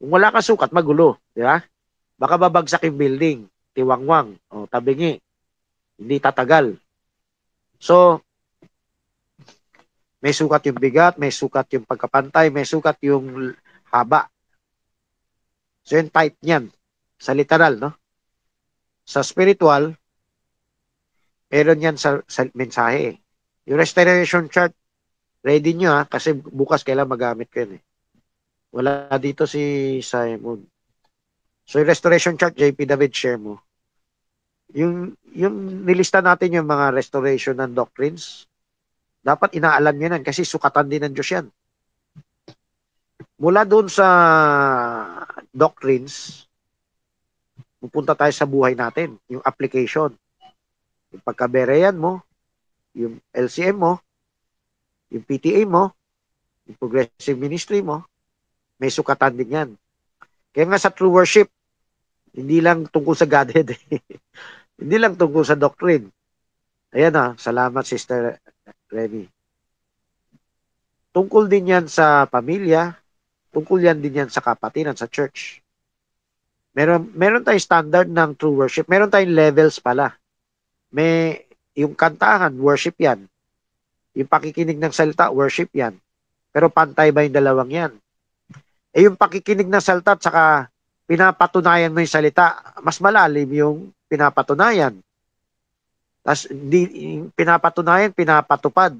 Kung wala kang sukat, magulo. Di ba? Baka babagsak yung building. Tiwangwang. O tabingi. Hindi tatagal. So, may sukat yung bigat, may sukat yung pagkapantay, may sukat yung haba. So, yung type niyan. Sa literal, no? Sa spiritual, meron yan sa mensahe. Yung restoration chart, ready nyo ha, kasi bukas kailan magamit ko yun eh. Wala dito si Simon. So, yung restoration chart, JP David, share mo. Yung nilista natin yung mga restoration ng doctrines, dapat inaalam nyo yan kasi sukatan din ng Diyos yan. Mula doon sa doctrines, pupunta tayo sa buhay natin, yung application. Yung pagkabereyan mo, yung LCM mo, yung PTA mo, yung progressive ministry mo, may sukatan din yan. Kaya nga sa true worship, hindi lang tungkol sa Godhead. Hindi lang tungkol sa doctrine. Ayan salamat Sister Remy. Tungkol din yan sa pamilya, tungkol yan din yan sa kapatiran, sa church. Meron tayong standard ng true worship. Meron tayong levels pala. May yung kantahan, worship yan. Yung pakikinig ng salita, worship yan. Pero pantay ba yung dalawang yan? Yung pakikinig ng salita at saka pinapatunayan mo yung salita, mas malalim yung pinapatunayan. Tapos yung pinapatunayan, pinapatupad.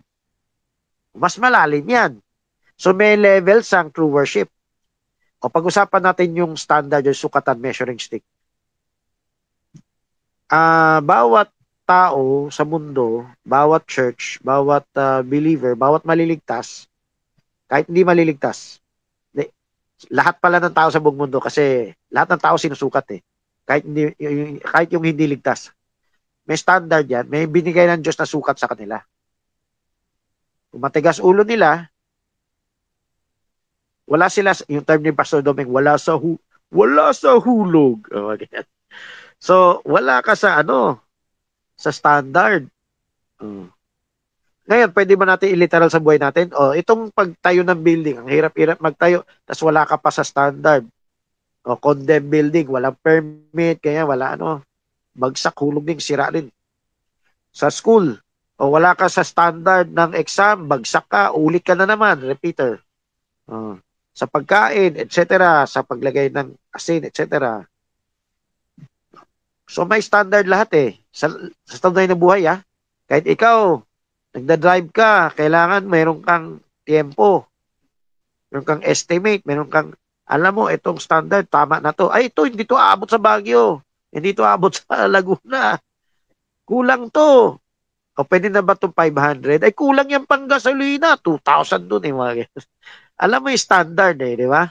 Mas malalim yan. So may levels ang true worship. O pag-usapan natin yung standard, yung sukatan, measuring stick. Bawat tao sa mundo, bawat church, bawat believer, bawat maliligtas, kahit hindi maliligtas, lahat pala ng tao sa buong mundo kasi lahat ng tao sinusukat kahit yung hindi ligtas. May standard yan, may binigay ng Diyos na sukat sa kanila. Kung matigas ulo nila, wala sila, yung term ni Pastor Doming, wala sa hulog. So, wala ka sa sa standard. Ngayon, pwede ba natin iliteral sa buhay natin? Itong pagtayo ng building, ang hirap-hirap magtayo, tas wala ka pa sa standard. Condemned building, walang permit, kaya wala bagsak, hulog din, sira din. Sa school, wala ka sa standard ng exam, bagsak ka, ulit ka na naman, repeater. Sa pagkain, etc., sa paglagay ng asin, etc. So may standard lahat sa tunay na buhay Kahit ikaw, nagda-drive ka, kailangan mayroon kang tiempo, mayroon kang estimate, mayroon kang, alam mo, itong standard, tama na to. Ay, ito, hindi to aabot sa Baguio. Hindi to aabot sa Laguna. Kulang to. Pwede na ba itong 500? Ay, kulang yung pang gasolina. 2,000 dun Alam mo yung standard di ba?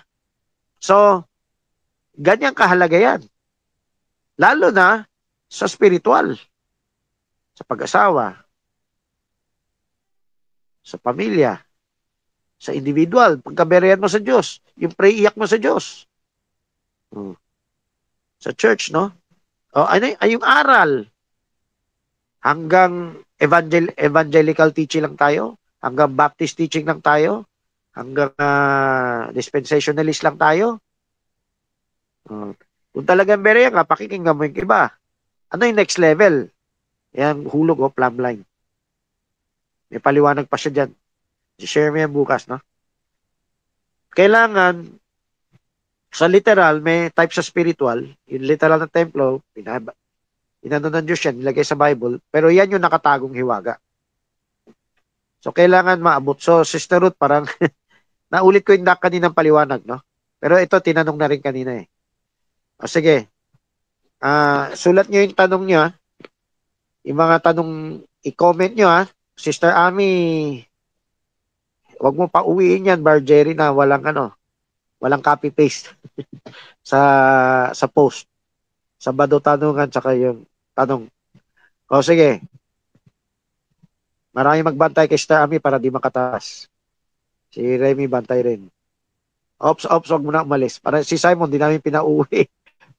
So, ganyan kahalaga yan. Lalo na sa spiritual, sa pag-asawa, sa pamilya, sa individual, pagkaberehan mo sa Diyos, yung pray-iyak mo sa Diyos. Sa church, no? Yung aral, hanggang evangelical teaching lang tayo, hanggang Baptist teaching lang tayo, hanggang dispensationalist lang tayo. Kung talagang berehan ka, pakikinggan mo yung iba. Ano yung next level? Yan, hulog plumb line. May paliwanag pa siya dyan. I-share mo yan bukas, no? Kailangan, sa literal, may type sa spiritual. Yung literal na templo, inano ng Diyos yan, nilagay sa Bible. Pero yan yung nakatagong hiwaga. So, kailangan maabot. So, Sister Ruth, parang naulit ko yung kaninang paliwanag, no? Pero ito, tinanong na rin kanina sige. Sulat nyo yung tanong nyo, Yung mga tanong, i-comment nyo, Sister Ami, wag mo pa uwiin yan, Bargeri, na walang copy-paste sa post. Sabado tanungan, tsaka yung tanong. Sige. Maraming magbantay kay Sister Ami para di makataas. Si Remy bantay rin. Ops, wag mo na umalis. Para si Simon, di namin pinauwi.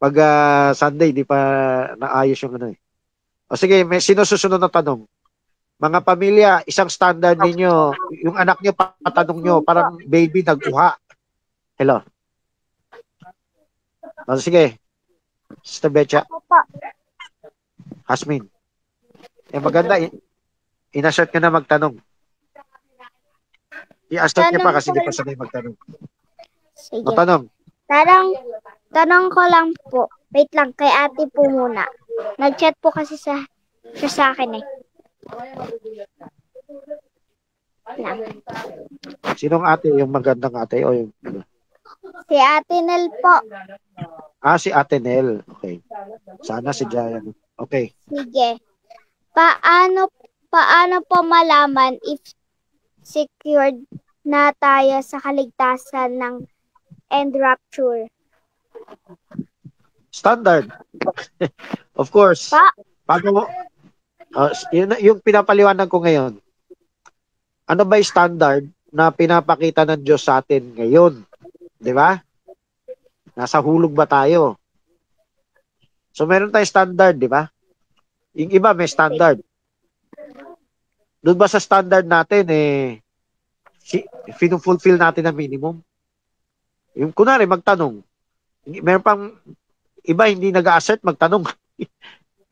Pag Sunday, di pa naayos yung sige, may sinusunod na tanong. Mga pamilya, isang standard ninyo, yung anak nyo, patanong nyo, parang baby nagkuha. Hello? Sige. Sister Betcha. Hasmin. Maganda, inassert ka na magtanong. I-assert niya pa kasi di pa sanay magtanong. Sige. Tanong. Tanong ko lang po. Wait lang, kay ate po muna. Nag-chat po kasi siya sa akin Sinong ate? Yung magandang ate o yung Si Ate Nel po. Si Ate Nel. Okay. Sana si Jayan. Okay. Sige. Paano po malaman if secured na tayo sa kaligtasan ng end rapture? Standard. Of course. Paano mo, yung pinapaliwanag ko ngayon, ano ba yung standard na pinapakita ng Diyos sa atin ngayon? Di ba? Nasa hulog ba tayo? So, meron tayong standard, di ba? Yung iba may standard. Doon ba sa standard natin, fulfill natin ang minimum? Yung kunwari, magtanong. Meron pang iba hindi nag-assert, magtanong.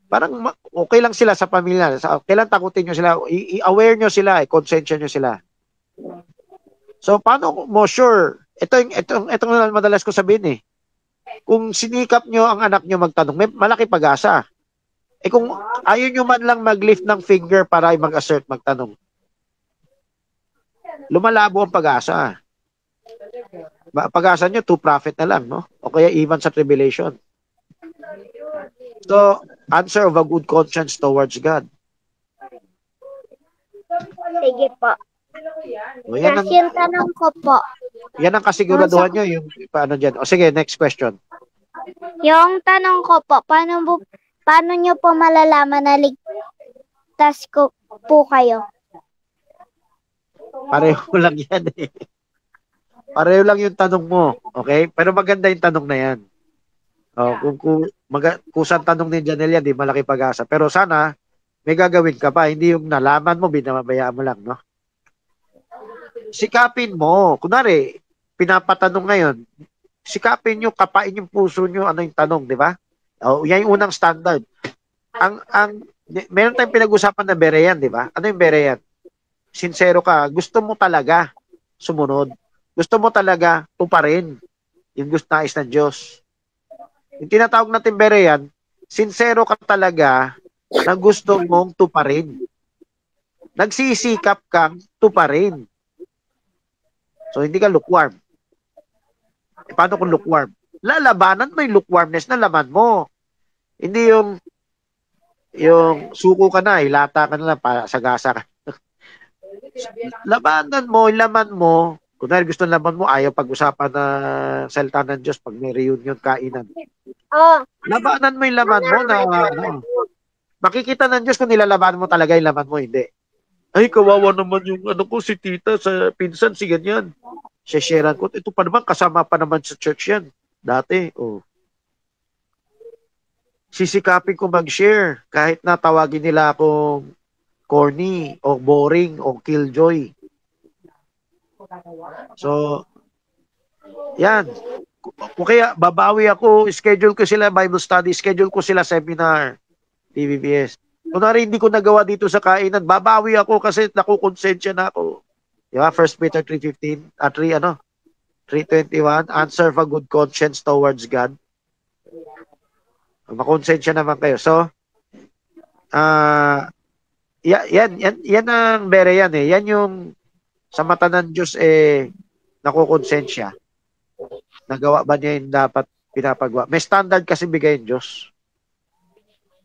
Parang okay lang sila sa pamilya. Kailan takutin nyo sila? I-aware nyo sila, konsensya nyo sila. So, paano mo sure? Itong madalas ko sabihin Kung sinikap nyo ang anak nyo magtanong, may malaki pag-asa. Kung ayaw nyo man lang mag-lift ng finger para mag-assert, magtanong, lumalabo ang pag-asa. Pag-asa nyo, to profit na lang, no? O kaya even sa tribulation. So, answer of a good conscience towards God. Sige po. Kasi yung tanong ko po. Yan ang kasiguraduhan nyo, yung paano dyan. O sige, next question. Yung tanong ko po, paano nyo po malalaman na ligtas ko po kayo? Pareho lang yan Pareho lang yung tanong mo. Okay? Pero maganda yung tanong na yan. Kung saan tanong ni Janelia, di malaki pag-asa. Pero sana, may gagawin ka pa. Hindi yung nalaman mo, binabayaan mo lang, no? Sikapin mo. Kunwari, pinapatanong ngayon, sikapin nyo, kapain yung puso nyo, ano yung tanong, di ba? Yan yung unang standard. Meron tayong pinag-usapan na bereyan, di ba? Ano yung bereyan? Sincero ka. Gusto mo talaga sumunod. Gusto mo talaga tuparin yung gusto nais ng Diyos. Yung tinatawag natin bereyan, sincero ka talaga na gusto mong tuparin. Nagsisikap kang tuparin. So, hindi ka lukewarm. Paano kung lukewarm? Lalabanan mo yung lukewarmness na laman mo. Hindi yung suko ka na, hilata ka na lang, sagasa ka. Labanan mo, yung laman mo, kunwari gusto ng laman mo, ayaw pag-usapan na salita ng Diyos pag may reunion, kainan. Labanan mo yung laman mo na makikita ng Diyos kung nilalabanan mo talaga yung laman mo, hindi. Ay, kawawa naman yung si tita sa pinsan, si ganyan. Sharean ko. Ito pa naman, kasama pa naman sa church yan. Dati, sisikapin ko mag-share kahit na tawagin nila akong corny o boring o killjoy. So, yan. Kung kaya, babawi ako, schedule ko sila Bible study, schedule ko sila seminar, PBBS. Kunwari, hindi ko nagawa dito sa kainan, babawi ako kasi nakukonsensya na ako. Diba? 1 Peter 3:15, 3:21, answer for good conscience towards God. Makonsensya naman kayo. So, yan ang bereyan Yan yung sa mata ng Diyos nakukonsensya. Nagawa ba niya yung dapat pinapagawa? May standard kasi bigay ng Diyos.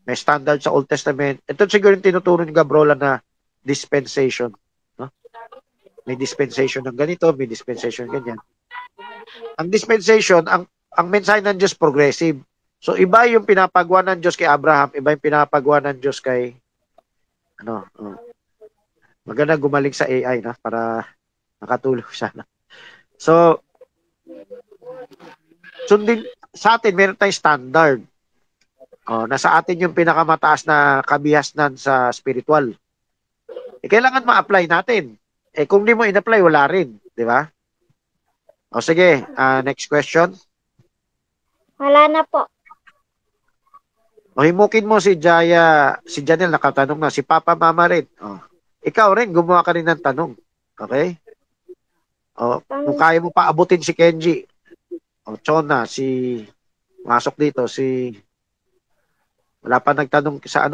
May standard sa Old Testament. Ito siguro yung tinuturo ni Gabrola na dispensation. No? May dispensation ng ganito, may dispensation ganyan. Ang dispensation, ang mensahe ng Diyos progressive. So, iba yung pinapagawa ng Diyos kay Abraham, iba yung pinapagawa ng Diyos kay maganda gumaling sa AI para makatulong sana. So, sundin sa atin, meron tayong standard. Nasa atin yung pinakamataas na kabihasnan sa spiritual. Kailangan ma-apply natin. Kung di mo in-apply, wala rin. Di ba? Sige, next question. Wala na po. Himukin mo si Janelle nakatanong na, si Papa Mama rin. Ikaw rin, gumawa ka rin ng tanong. Okay? Kung kaya mo pa abutin si Kenji. Chona, masok dito, wala pa nagtanong sa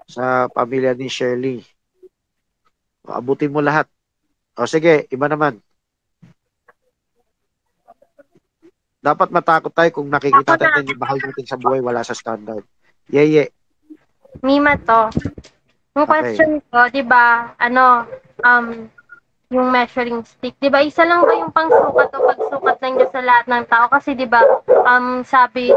sa pamilya ni Shirley. Abutin mo lahat. Sige, iba naman. Dapat matakot tayo kung nakikita natin yung mahal natin sa buhay wala sa standard. Yeye. Mima to. Yung question ko, di ba, yung measuring stick, di ba, isa lang ba yung pangsukat o pagsukat ng Diyos sa lahat ng tao? Kasi di ba, sabi,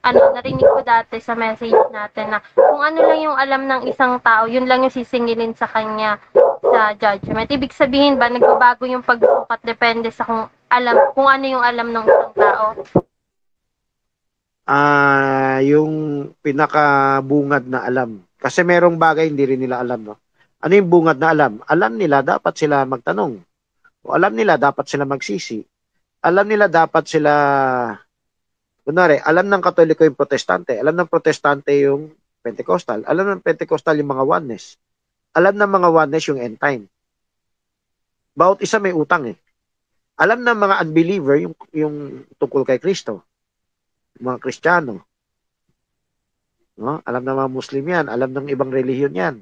narinig ko dati sa message natin na kung ano lang yung alam ng isang tao, yun lang yung sisingilin sa kanya sa judgment. Ibig sabihin ba, nagbabago yung pagsukat depende sa kung ano yung alam ng isang tao? Yung pinakabungad na alam. Kasi merong bagay hindi rin nila alam, no? Ano yung bungad na alam? Alam nila dapat sila magtanong. O alam nila dapat sila magsisi. Alam nila dapat sila, kunwari, alam ng Katoliko yung Protestante. Alam ng Protestante yung Pentecostal. Alam ng Pentecostal yung mga Oneness. Alam ng mga Oneness yung end time. Bawat isa may utang eh. Alam ng mga unbeliever yung tungkol kay Kristo. Mga Kristiyano. No? Alam ng mga Muslim yan. Alam ng ibang relihiyon yan.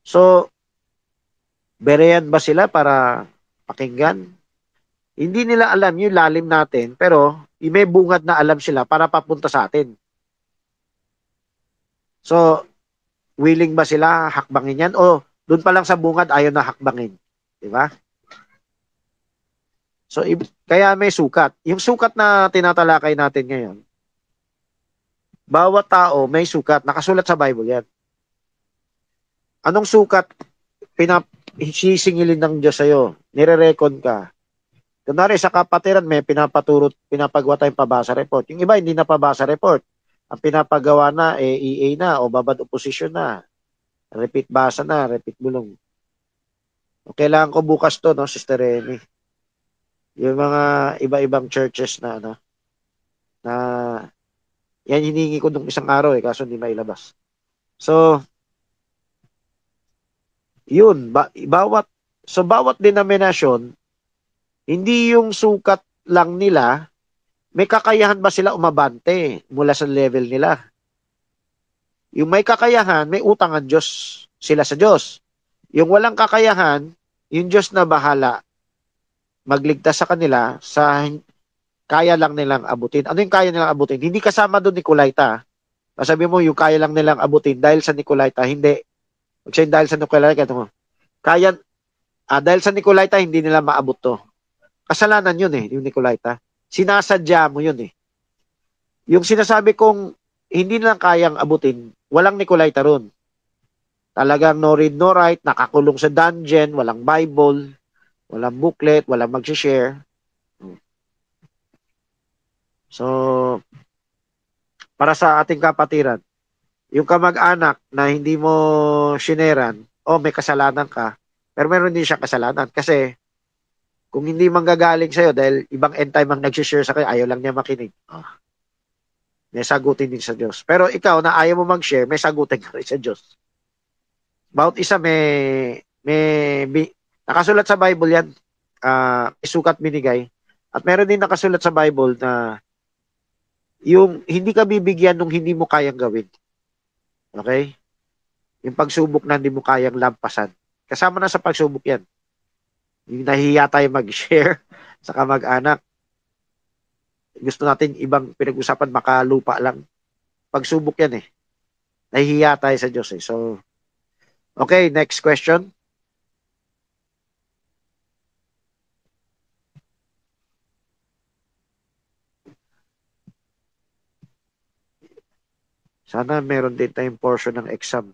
So, bereyan ba sila para pakinggan? Hindi nila alam yung lalim natin, pero may bungad na alam sila para papunta sa atin. So, willing ba sila hakbangin yan? O doon pa lang sa bungad, ayaw na hakbangin. Di ba? So, kaya may sukat. Yung sukat na tinatalakay natin ngayon, bawat tao may sukat. Nakasulat sa Bible yan. Anong sukat sisingilin ng Diyos sa'yo? Nire-recon ka. Kunwari sa kapatiran, may pinapagawa tayong pabasa report. Yung iba, hindi na pabasa report. Ang pinapagawa na, EA na, o babad opposition na. Repeat basa na, repeat bulong. O, kailangan ko bukas to, no, Sister Remy. Yung mga iba-ibang churches na, yan hiningi ko nung isang araw kaso hindi mailabas. So, yun, bawat denominasyon, hindi yung sukat lang nila, may kakayahan ba sila umabante mula sa level nila? Yung may kakayahan, may utang ang Diyos, sila sa Diyos. Yung walang kakayahan, yung Diyos na bahala magligtas sa kanila sa kaya lang nilang abutin. Ano yung kaya nilang abutin? Hindi kasama doon Nicolaita. Sabi mo, yung kaya lang nilang abutin dahil sa Nicolaita, hindi. Kasi dahil sa Nicolaita, dahil sa Nicolaita, hindi nila maabot to. Kasalanan yun yung Nicolaita. Sinasadya mo yun Yung sinasabi kong hindi nilang kayang abutin, walang Nicolaita ron. Talagang no read, no write, nakakulong sa dungeon, walang Bible, walang booklet, walang mag-share. So, para sa ating kapatiran, yung kamag-anak na hindi mo shineran, may kasalanan ka, pero meron din siya kasalanan. Kasi, kung hindi manggagaling sa'yo dahil ibang end time ang nag-share sa kanya, ayaw lang niya makinig. May sagutin din sa Diyos. Pero ikaw na ayaw mo mag-share, may sagutin ka rin sa Diyos. Bawat isa nakasulat sa Bible yan, isukat binigay. At meron din nakasulat sa Bible na yung hindi ka bibigyan nung hindi mo kayang gawin. Okay? Yung pagsubok na hindi mo kayang lampasan. Kasama na sa pagsubok yan. Yung nahihiya tayo mag-share sa kamag-anak. Gusto natin ibang pinag-usapan, makalupa lang. Pagsubok yan Nahihiya tayo sa Diyos So, okay, next question. Sana meron din tayong portion ng exam.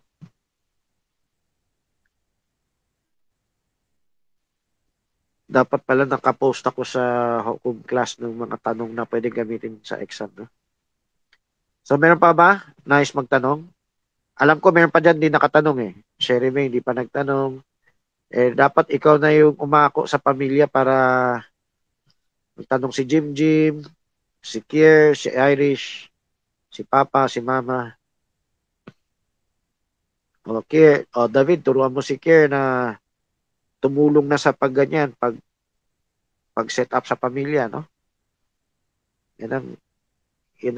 Dapat pala nakapost ako sa hukom class ng mga tanong na pwede gamitin sa exam. No? So, meron pa ba? Nice magtanong? Alam ko meron pa dyan di nakatanong Sherry May, hindi pa nagtanong. Dapat ikaw na yung umako sa pamilya para magtanong si Jim, si Kier, si Irish, si Papa, si Mama. Okay. David, turuan mo si Kier na tumulong na sa pagganyan, pag set up sa pamilya, no? Yan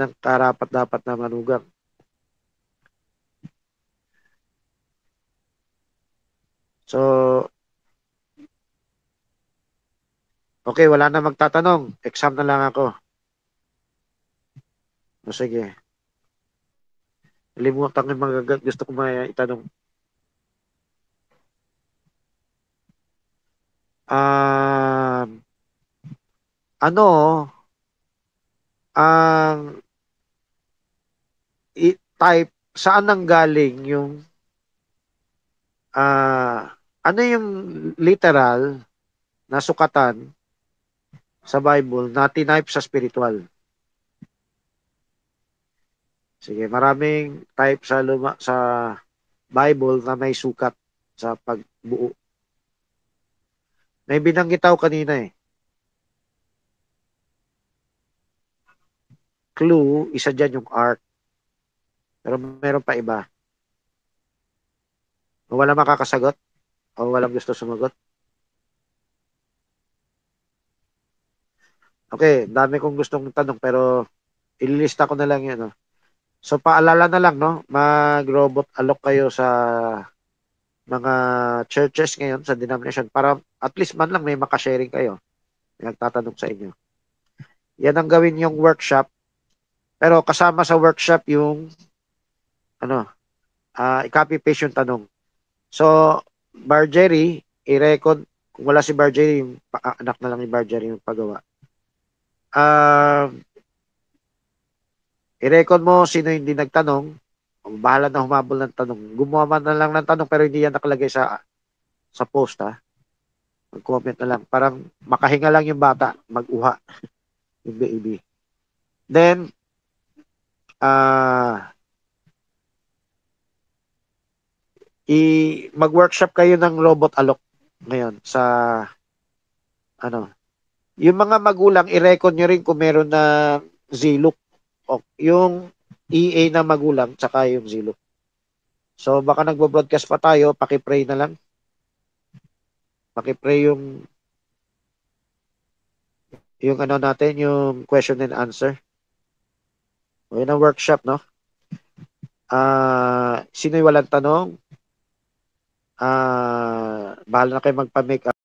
ang karapat-dapat na manugang. So, okay, wala na magtatanong. Exam na lang ako. Sige. Limutan ko yung mga gusto ko itanong. ang type, saan nanggaling yung ano yung literal na sukatan sa Bible na tinype sa spiritual. Sige, maraming type sa Bible na may sukat sa pagbuo. May binanggit ako kanina eh. Clue, isa dyan yung ark. Pero meron pa iba. Wala makakasagot o walang gusto sumagot. Okay, dami kong gustong tanong pero ililista ko na lang yun. No? So paalala na lang, no? Mag-robot alok kayo sa mga churches ngayon, sa denomination, para at least man lang may makasharing kayo. May nagtatanong sa inyo. Yan ang gawin yung workshop. Pero kasama sa workshop yung i-copy-paste yung tanong. So, Bargery, i-record, kung wala si Bargery, yung anak na lang ni Bargery yung pagawa. I-record mo sino hindi nagtanong, bahala na humabol ng tanong. Gumawa man na lang ng tanong pero hindi yan nakalagay sa post, ha. Mag-comment na lang. Parang makahinga lang yung bata, mag-uha. Yung baby. Then, mag-workshop kayo ng robot alok ngayon sa yung mga magulang, i-record nyo rin kung meron na Zillow. O, yung EA na magulang, tsaka yung Zillow. So, baka nagbo-broadcast pa tayo, paki-pray na lang. Paki-pray yung natin, yung question and answer. O, yun ang workshop, no? Sino'y walang tanong? Bahala na kayo magpa-make up.